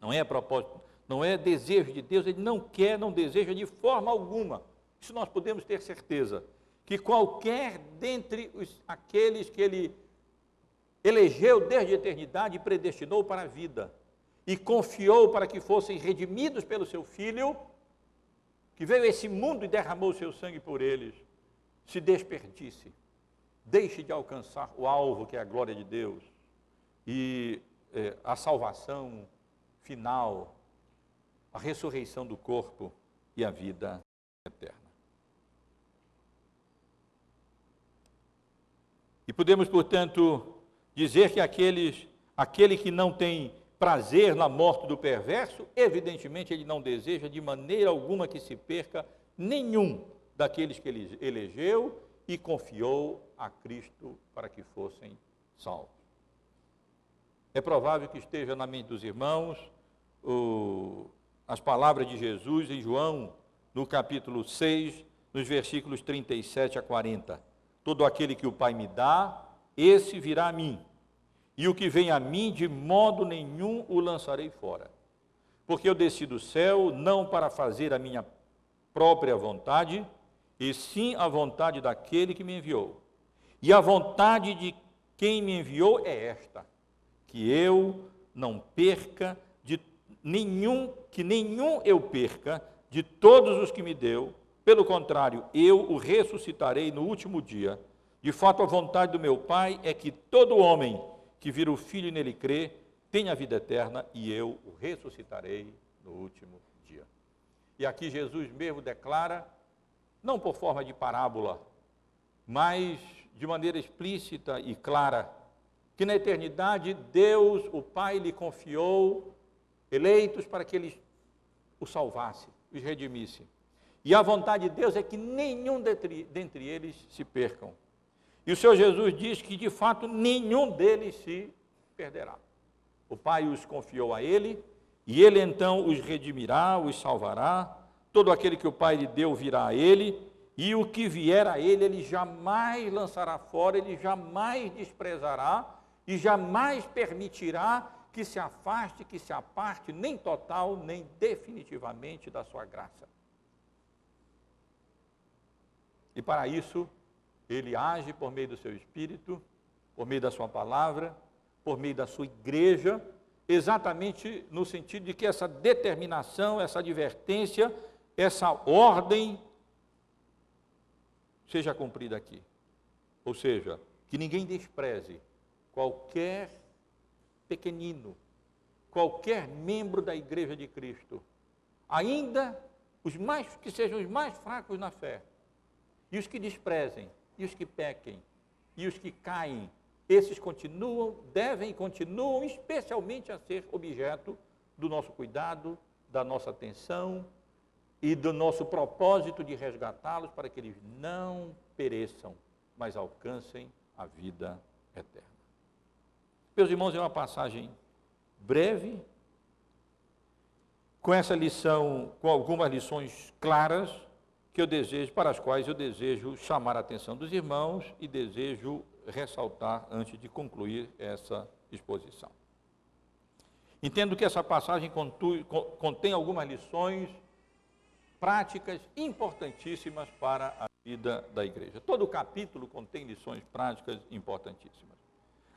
Não é propósito, não é desejo de Deus, Ele não quer, não deseja de forma alguma. Isso nós podemos ter certeza, que qualquer dentre aqueles que Ele elegeu desde a eternidade e predestinou para a vida, e confiou para que fossem redimidos pelo seu Filho, que veio a esse mundo e derramou o seu sangue por eles, se desperdice, deixe de alcançar o alvo que é a glória de Deus, e a salvação final, a ressurreição do corpo e a vida eterna. E podemos, portanto, dizer que aquele que não tem prazer na morte do perverso, evidentemente ele não deseja de maneira alguma que se perca nenhum daqueles que ele elegeu e confiou a Cristo para que fossem salvos. É provável que esteja na mente dos irmãos as palavras de Jesus em João, no capítulo 6, nos versículos 37 a 40. Todo aquele que o Pai me dá, esse virá a mim. E o que vem a mim, de modo nenhum o lançarei fora. Porque eu desci do céu, não para fazer a minha própria vontade, e sim a vontade daquele que me enviou. E a vontade de quem me enviou é esta, que eu não perca que nenhum eu perca de todos os que me deu, pelo contrário, eu o ressuscitarei no último dia. De fato, a vontade do meu Pai é que todo homem que vira o Filho e nele crê, tenha a vida eterna, e eu o ressuscitarei no último dia. E aqui Jesus mesmo declara, não por forma de parábola, mas de maneira explícita e clara, que na eternidade Deus, o Pai, lhe confiou eleitos para que ele os salvasse, os redimisse. E a vontade de Deus é que nenhum dentre eles se percam. E o Senhor Jesus diz que, de fato, nenhum deles se perderá. O Pai os confiou a ele, e ele então os redimirá, os salvará. Todo aquele que o Pai lhe deu virá a ele, e o que vier a ele, ele jamais lançará fora, ele jamais desprezará, e jamais permitirá que se afaste, que se aparte, nem total, nem definitivamente da sua graça. E para isso, ele age por meio do seu Espírito, por meio da sua palavra, por meio da sua igreja, exatamente no sentido de que essa determinação, essa advertência, essa ordem seja cumprida aqui. Ou seja, que ninguém despreze qualquer pequenino, qualquer membro da igreja de Cristo, ainda que sejam os mais fracos na fé, e os que desprezem, e os que pequem, e os que caem, esses devem e continuam especialmente a ser objeto do nosso cuidado, da nossa atenção e do nosso propósito de resgatá-los para que eles não pereçam, mas alcancem a vida eterna. Meus irmãos, é uma passagem breve, com essa lição, com algumas lições claras, para as quais eu desejo chamar a atenção dos irmãos e desejo ressaltar antes de concluir essa exposição. Entendo que essa passagem contém algumas lições práticas importantíssimas para a vida da igreja. Todo o capítulo contém lições práticas importantíssimas.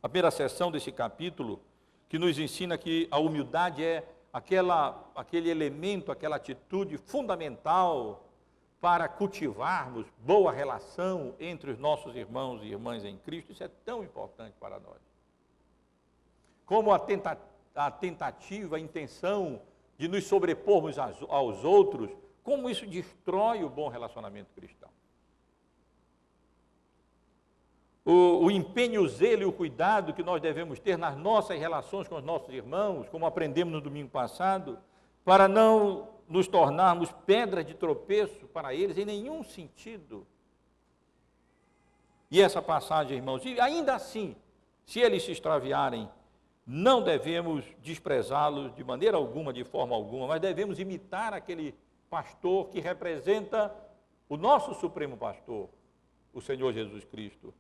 A primeira seção desse capítulo, que nos ensina que a humildade é aquele elemento, aquela atitude fundamental para cultivarmos boa relação entre os nossos irmãos e irmãs em Cristo. Isso é tão importante para nós. Como a tentativa, a intenção de nos sobrepormos aos outros, como isso destrói o bom relacionamento cristão. O empenho, o zelo e o cuidado que nós devemos ter nas nossas relações com os nossos irmãos, como aprendemos no domingo passado, para não nos tornarmos pedras de tropeço para eles em nenhum sentido. E essa passagem, irmãos, e ainda assim, se eles se extraviarem, não devemos desprezá-los de maneira alguma, de forma alguma, mas devemos imitar aquele pastor que representa o nosso supremo pastor, o Senhor Jesus Cristo.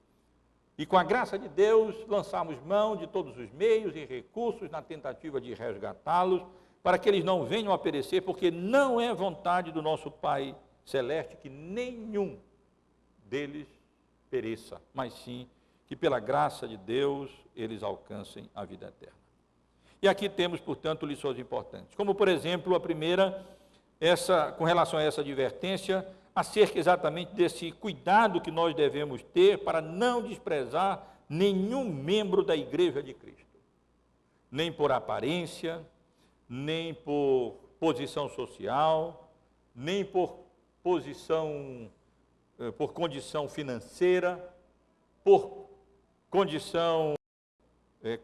E com a graça de Deus, lançarmos mão de todos os meios e recursos na tentativa de resgatá-los, para que eles não venham a perecer, porque não é vontade do nosso Pai Celeste que nenhum deles pereça, mas sim que pela graça de Deus eles alcancem a vida eterna. E aqui temos, portanto, lições importantes, como por exemplo a primeira, com relação a essa advertência, acerca exatamente desse cuidado que nós devemos ter para não desprezar nenhum membro da igreja de Cristo, nem por aparência, nem por posição social, nem por condição financeira, por condição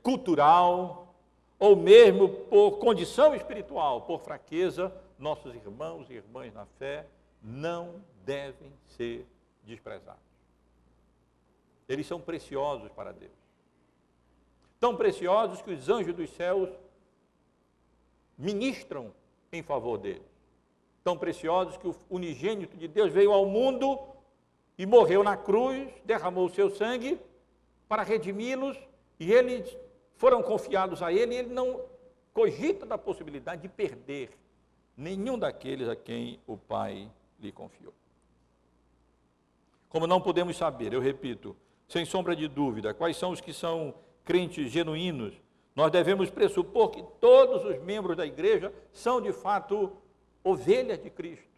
cultural, ou mesmo por condição espiritual, por fraqueza. Nossos irmãos e irmãs na fé não devem ser desprezados. Eles são preciosos para Deus. Tão preciosos que os anjos dos céus ministram em favor deles. Tão preciosos que o unigênito de Deus veio ao mundo e morreu na cruz, derramou o seu sangue para redimi-los, e eles foram confiados a ele, e ele não cogita da possibilidade de perder nenhum daqueles a quem o Pai lhe confiou. Como não podemos saber, eu repito, sem sombra de dúvida, quais são os que são crentes genuínos, nós devemos pressupor que todos os membros da igreja são, de fato, ovelhas de Cristo.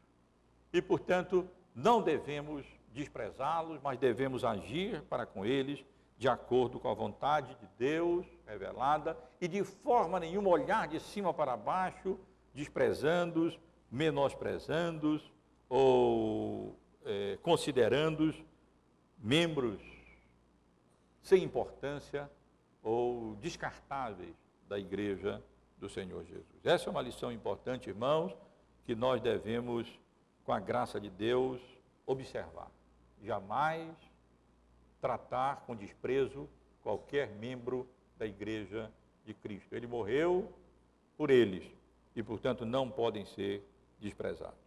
E, portanto, não devemos desprezá-los, mas devemos agir para com eles de acordo com a vontade de Deus revelada e de forma nenhuma olhar de cima para baixo, desprezando-os, menosprezando-os ou considerando-os membros sem importância ou descartáveis da igreja do Senhor Jesus. Essa é uma lição importante, irmãos, que nós devemos, com a graça de Deus, observar. Jamais tratar com desprezo qualquer membro da igreja de Cristo. Ele morreu por eles e, portanto, não podem ser desprezados.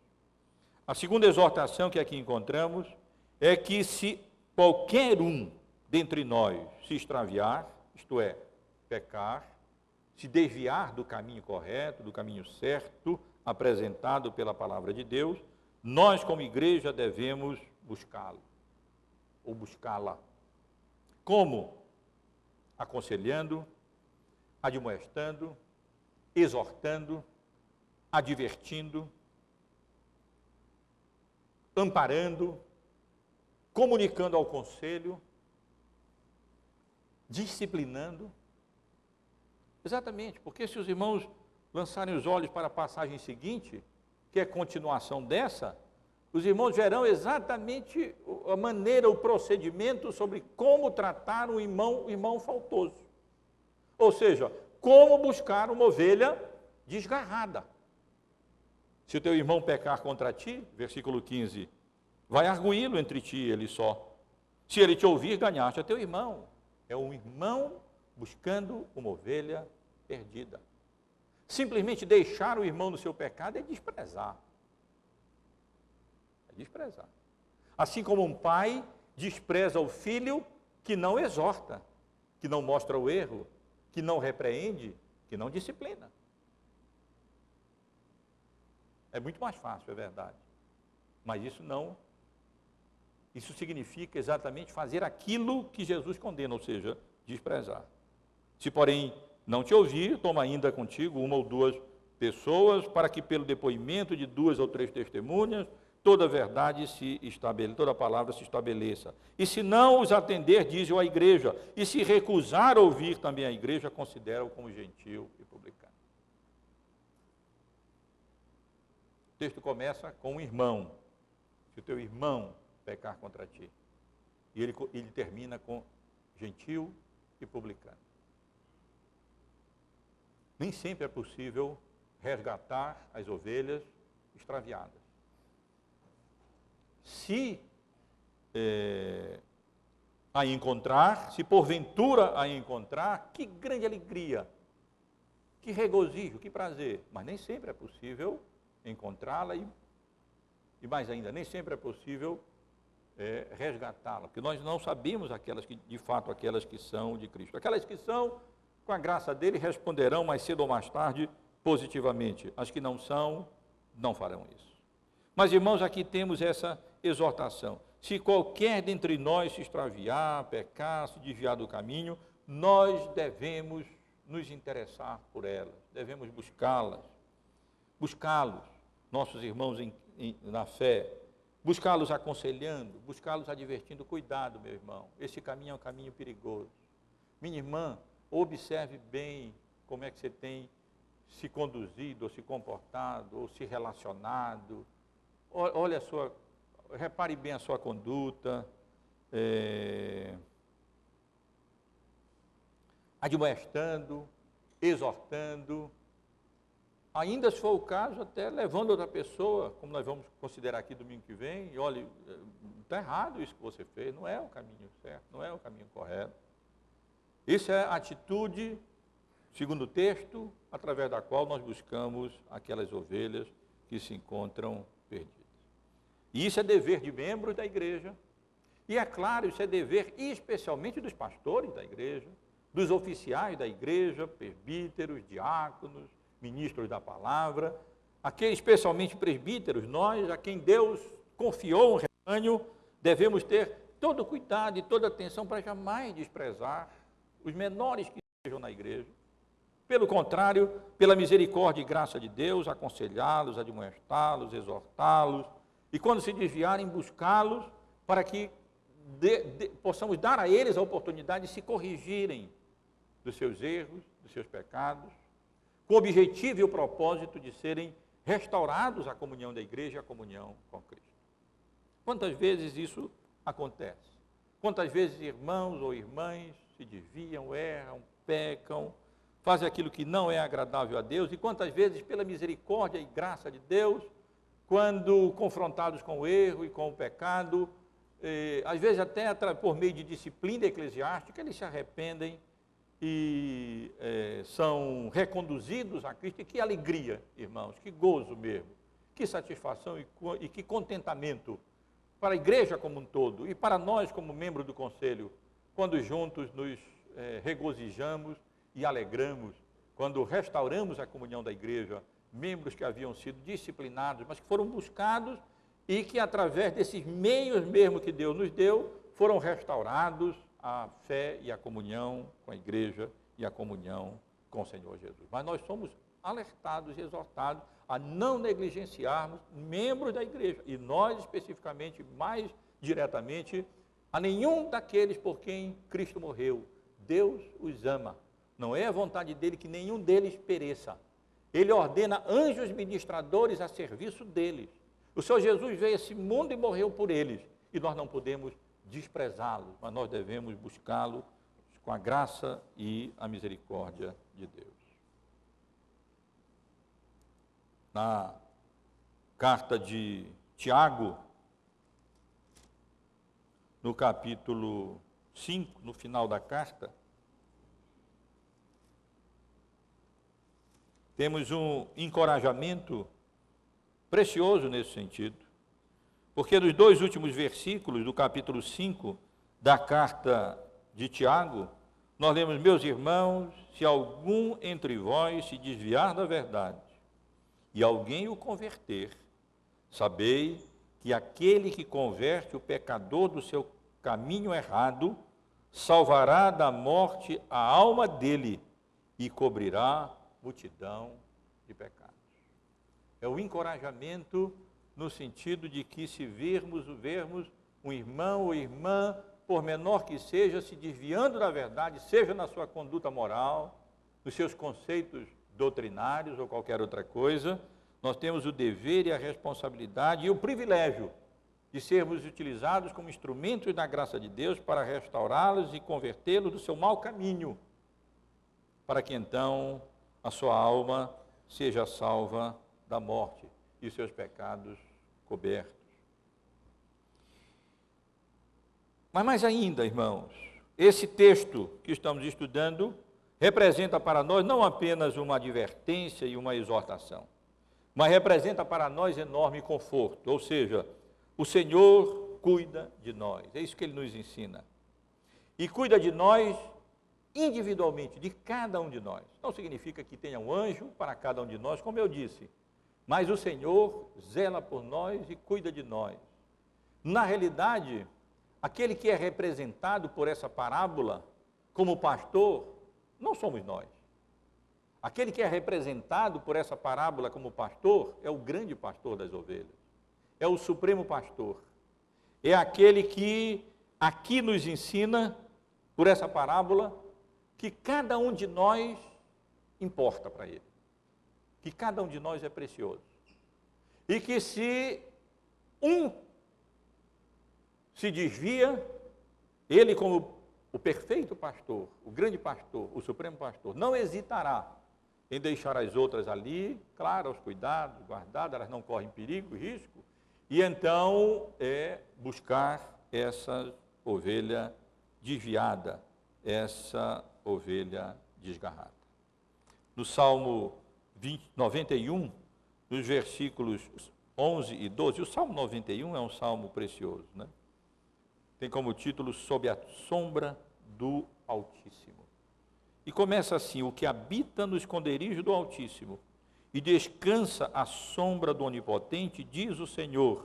A segunda exortação que aqui encontramos é que se qualquer um dentre nós se extraviar, isto é, pecar, se desviar do caminho correto, do caminho certo, apresentado pela palavra de Deus, nós como igreja devemos buscá-lo, ou buscá-la. Como? Aconselhando, admoestando, exortando, advertindo, amparando, comunicando ao conselho, disciplinando. Exatamente, porque se os irmãos lançarem os olhos para a passagem seguinte, que é continuação dessa, os irmãos verão exatamente a maneira, o procedimento sobre como tratar um irmão faltoso. Ou seja, como buscar uma ovelha desgarrada. Se o teu irmão pecar contra ti, versículo 15, vai arguí-lo entre ti e ele só. Se ele te ouvir, ganhaste a teu irmão. É um irmão buscando uma ovelha perdida. Simplesmente deixar o irmão no seu pecado é desprezar. É desprezar. Assim como um pai despreza o filho que não exorta, que não mostra o erro, que não repreende, que não disciplina. É muito mais fácil, é verdade. Mas isso significa exatamente fazer aquilo que Jesus condena, ou seja, desprezar. Se, porém, não te ouvir, toma ainda contigo uma ou duas pessoas, para que pelo depoimento de 2 ou 3 testemunhas, toda a verdade toda a palavra se estabeleça. E se não os atender, diz-o à igreja, e se recusar a ouvir também a igreja, considera-o como gentil e publicano. O texto começa com um irmão. Se o teu irmão pecar contra ti. E ele termina com gentil e publicano. Nem sempre é possível resgatar as ovelhas extraviadas. Se a encontrar, se porventura a encontrar, que grande alegria, que regozijo, que prazer. Mas nem sempre é possível encontrá-la e mais ainda, nem sempre é possível resgatá-la, porque nós não sabemos aquelas que, de fato, aquelas que são de Cristo. Aquelas que são, com a graça dele, responderão mais cedo ou mais tarde positivamente. As que não são, não farão isso. Mas, irmãos, aqui temos essa exortação. Se qualquer dentre nós se extraviar, pecar, se desviar do caminho, nós devemos nos interessar por elas, devemos buscá-los, nossos irmãos na fé, buscá-los aconselhando, buscá-los advertindo, cuidado, meu irmão, esse caminho é um caminho perigoso. Minha irmã, observe bem como é que você tem se conduzido, ou se comportado, ou se relacionado. Olha repare bem a sua conduta, admoestando, exortando, ainda se for o caso, até levando outra pessoa, como nós vamos considerar aqui domingo que vem, e olha, está errado isso que você fez, não é o caminho certo, não é o caminho correto. Isso é a atitude, segundo o texto, através da qual nós buscamos aquelas ovelhas que se encontram perdidas. E isso é dever de membros da igreja, e é claro, isso é dever especialmente dos pastores da igreja, dos oficiais da igreja, presbíteros, diáconos, ministros da palavra, aqueles especialmente presbíteros, nós, a quem Deus confiou um rebanho, devemos ter todo cuidado e toda atenção para jamais desprezar os menores que estejam na igreja. Pelo contrário, pela misericórdia e graça de Deus, aconselhá-los, admoestá-los, exortá-los, e quando se desviarem, buscá-los para que possamos dar a eles a oportunidade de se corrigirem dos seus erros, dos seus pecados, com o objetivo e o propósito de serem restaurados à comunhão da igreja, à comunhão com Cristo. Quantas vezes isso acontece? Quantas vezes irmãos ou irmãs se desviam, erram, pecam, fazem aquilo que não é agradável a Deus, e quantas vezes, pela misericórdia e graça de Deus, quando confrontados com o erro e com o pecado, às vezes até por meio de disciplina eclesiástica, eles se arrependem e são reconduzidos a Cristo. E que alegria, irmãos, que gozo mesmo, que satisfação e que contentamento para a igreja como um todo e para nós como membros do conselho, quando juntos nos regozijamos e alegramos, quando restauramos a comunhão da igreja, membros que haviam sido disciplinados, mas que foram buscados e que através desses meios mesmo que Deus nos deu, foram restaurados a fé e a comunhão com a igreja e a comunhão com o Senhor Jesus. Mas nós somos alertados e exortados a não negligenciarmos membros da igreja, e nós especificamente, mais diretamente, a nenhum daqueles por quem Cristo morreu. Deus os ama, não é a vontade dele que nenhum deles pereça. Ele ordena anjos ministradores a serviço deles. O Senhor Jesus veio a esse mundo e morreu por eles, e nós não podemos desprezá-lo, mas nós devemos buscá-lo com a graça e a misericórdia de Deus. Na carta de Tiago, no capítulo 5, no final da carta, temos um encorajamento precioso nesse sentido, porque nos 2 últimos versículos do capítulo 5 da carta de Tiago, nós lemos: meus irmãos, se algum entre vós se desviar da verdade e alguém o converter, sabei que aquele que converte o pecador do seu caminho errado, salvará da morte a alma dele e cobrirá multidão de pecados. É o encorajamento no sentido de que, se vermos um irmão ou irmã, por menor que seja, se desviando da verdade, seja na sua conduta moral, nos seus conceitos doutrinários ou qualquer outra coisa, nós temos o dever e a responsabilidade e o privilégio de sermos utilizados como instrumentos da graça de Deus para restaurá-los e convertê-los do seu mau caminho, para que então a sua alma seja salva da morte e os seus pecados cobertos. Mas mais ainda, irmãos, esse texto que estamos estudando representa para nós não apenas uma advertência e uma exortação, mas representa para nós enorme conforto, ou seja, o Senhor cuida de nós, é isso que Ele nos ensina. E cuida de nós individualmente, de cada um de nós. Não significa que tenha um anjo para cada um de nós, como eu disse, mas o Senhor zela por nós e cuida de nós. Na realidade, aquele que é representado por essa parábola como pastor, não somos nós. Aquele que é representado por essa parábola como pastor é o grande pastor das ovelhas, é o supremo pastor, é aquele que aqui nos ensina, por essa parábola, que cada um de nós importa para ele, que cada um de nós é precioso, e que se um se desvia, ele, como o perfeito pastor, o grande pastor, o supremo pastor, não hesitará em deixar as outras ali, claro, aos cuidados, guardadas, elas não correm perigo e risco, e então buscar essa ovelha desviada, essa ovelha desgarrada. No Salmo 91, nos versículos 11 e 12, o Salmo 91 é um salmo precioso, né? Tem como título Sob a Sombra do Altíssimo. E começa assim: o que habita no esconderijo do Altíssimo e descansa à sombra do Onipotente, diz o Senhor,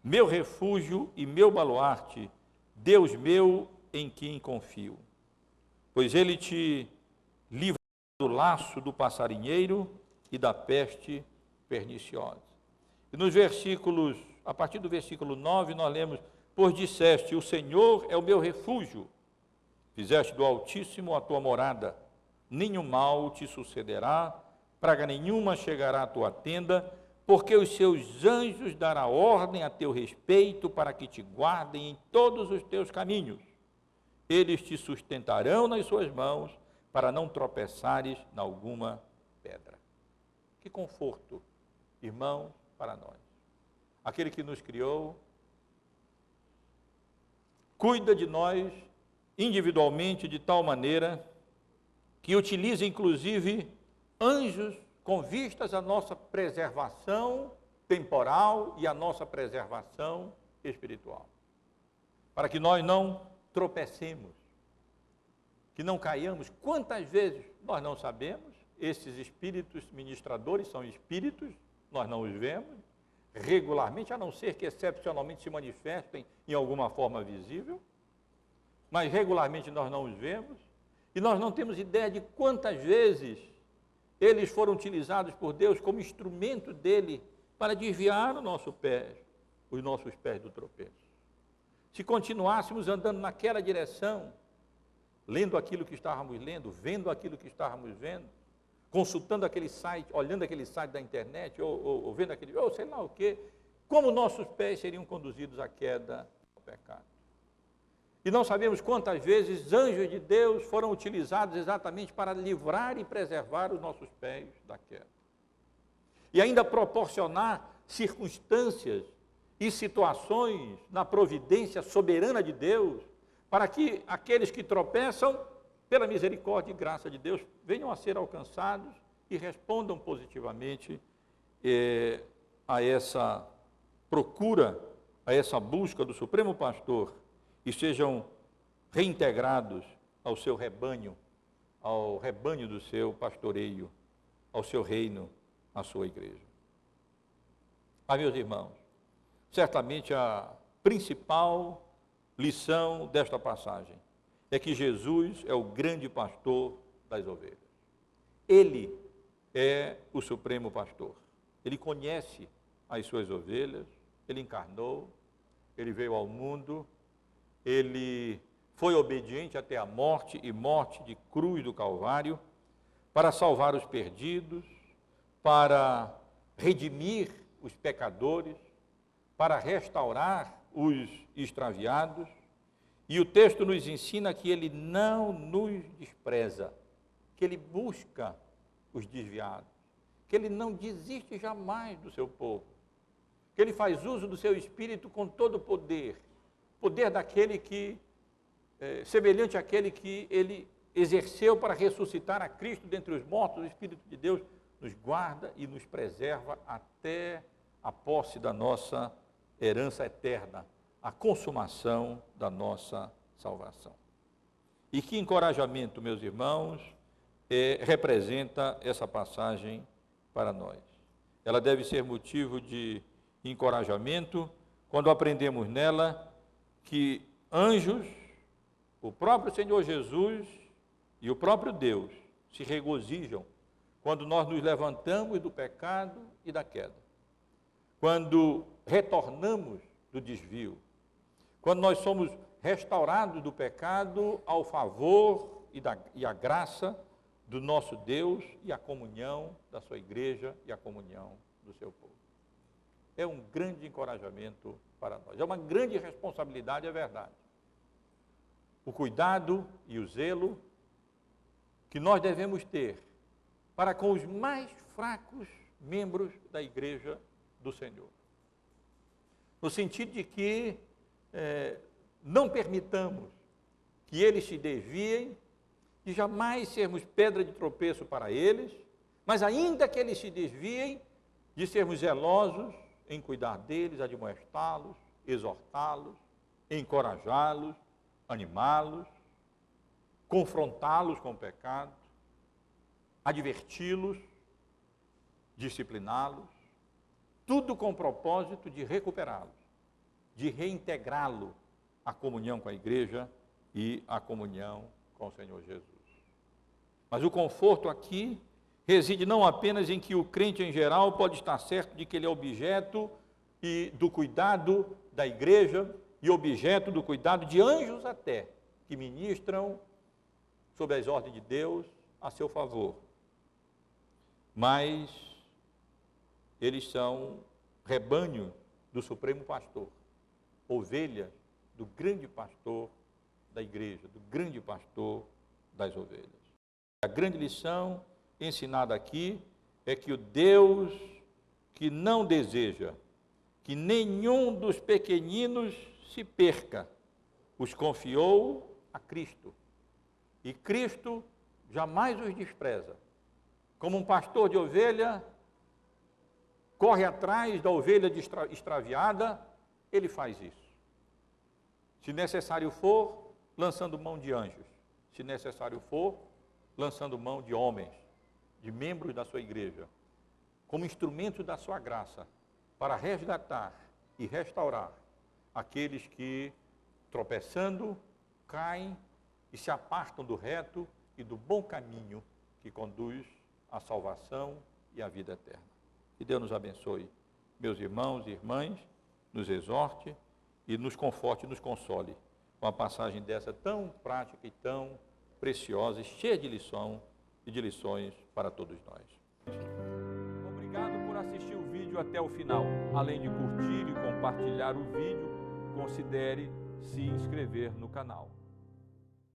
meu refúgio e meu baluarte, Deus meu em quem confio. Pois ele te livra do laço do passarinheiro e da peste perniciosa. E nos versículos, a partir do versículo 9, nós lemos: pois disseste, o Senhor é o meu refúgio, fizeste do Altíssimo a tua morada, nenhum mal te sucederá, praga nenhuma chegará à tua tenda, porque os seus anjos dará ordem a teu respeito para que te guardem em todos os teus caminhos. eles te sustentarão nas suas mãos, para não tropeçares em alguma pedra. Que conforto, irmãos, para nós. Aquele que nos criou, cuida de nós individualmente de tal maneira que utiliza inclusive anjos com vistas à nossa preservação temporal e à nossa preservação espiritual. Para que nós não tropecemos, que não caiamos. Quantas vezes nós não sabemos, esses espíritos ministradores são espíritos, nós não os vemos regularmente, a não ser que excepcionalmente se manifestem em alguma forma visível, mas regularmente nós não os vemos, e nós não temos ideia de quantas vezes eles foram utilizados por Deus como instrumento dele para desviar os nossos pés do tropeço. Se continuássemos andando naquela direção, lendo aquilo que estávamos lendo, vendo aquilo que estávamos vendo, consultando aquele site, olhando aquele site da internet, ou vendo aquele, ou sei lá o quê, como nossos pés seriam conduzidos à queda, ao pecado. E não sabemos quantas vezes anjos de Deus foram utilizados exatamente para livrar e preservar os nossos pés da queda. E ainda proporcionar circunstâncias e situações na providência soberana de Deus, para que aqueles que tropeçam, pela misericórdia e graça de Deus, venham a ser alcançados e respondam positivamente a essa procura, a essa busca do Supremo Pastor, e sejam reintegrados ao seu rebanho, ao rebanho do seu pastoreio, ao seu reino, à sua igreja. Mas, meus irmãos, certamente a principal lição desta passagem é que Jesus é o grande pastor das ovelhas. Ele é o supremo pastor. Ele conhece as suas ovelhas, ele encarnou, ele veio ao mundo, ele foi obediente até a morte e morte de cruz do Calvário, para salvar os perdidos, para redimir os pecadores, para restaurar os extraviados. E o texto nos ensina que ele não nos despreza, que ele busca os desviados, que ele não desiste jamais do seu povo, que ele faz uso do seu Espírito com todo o poder daquele que, semelhante àquele que ele exerceu para ressuscitar a Cristo dentre os mortos. O Espírito de Deus nos guarda e nos preserva até a posse da nossa herança eterna, a consumação da nossa salvação. E que encorajamento, meus irmãos, representa essa passagem para nós. Ela deve ser motivo de encorajamento quando aprendemos nela que anjos, o próprio Senhor Jesus e o próprio Deus se regozijam quando nós nos levantamos do pecado e da queda, quando retornamos do desvio, quando nós somos restaurados do pecado ao favor e à graça do nosso Deus e à comunhão da sua igreja e à comunhão do seu povo. É um grande encorajamento para nós, é uma grande responsabilidade, é verdade. O cuidado e o zelo que nós devemos ter para com os mais fracos membros da igreja do Senhor. No sentido de que não permitamos que eles se desviem e jamais sermos pedra de tropeço para eles, mas ainda que eles se desviem, de sermos zelosos em cuidar deles, admoestá-los, exortá-los, encorajá-los, animá-los, confrontá-los com o pecado, adverti-los, discipliná-los, tudo com o propósito de recuperá-los, de reintegrá-lo à comunhão com a igreja e à comunhão com o Senhor Jesus. Mas o conforto aqui reside não apenas em que o crente em geral pode estar certo de que ele é objeto do cuidado da igreja e objeto do cuidado de anjos até, que ministram sob as ordens de Deus a seu favor. Mas eles são rebanho do Supremo Pastor, ovelhas do grande pastor da igreja, do grande pastor das ovelhas. A grande lição ensinada aqui é que o Deus que não deseja que nenhum dos pequeninos se perca, os confiou a Cristo. E Cristo jamais os despreza. Como um pastor de ovelha corre atrás da ovelha extraviada, ele faz isso. Se necessário for, lançando mão de anjos. Se necessário for, lançando mão de homens, de membros da sua igreja, como instrumento da sua graça, para resgatar e restaurar aqueles que, tropeçando, caem e se apartam do reto e do bom caminho que conduz à salvação e à vida eterna. Que Deus nos abençoe, meus irmãos e irmãs, nos exorte e nos conforte e nos console com a passagem dessa tão prática e tão preciosa e cheia de lição e de lições para todos nós. Obrigado por assistir o vídeo até o final. Além de curtir e compartilhar o vídeo, considere se inscrever no canal.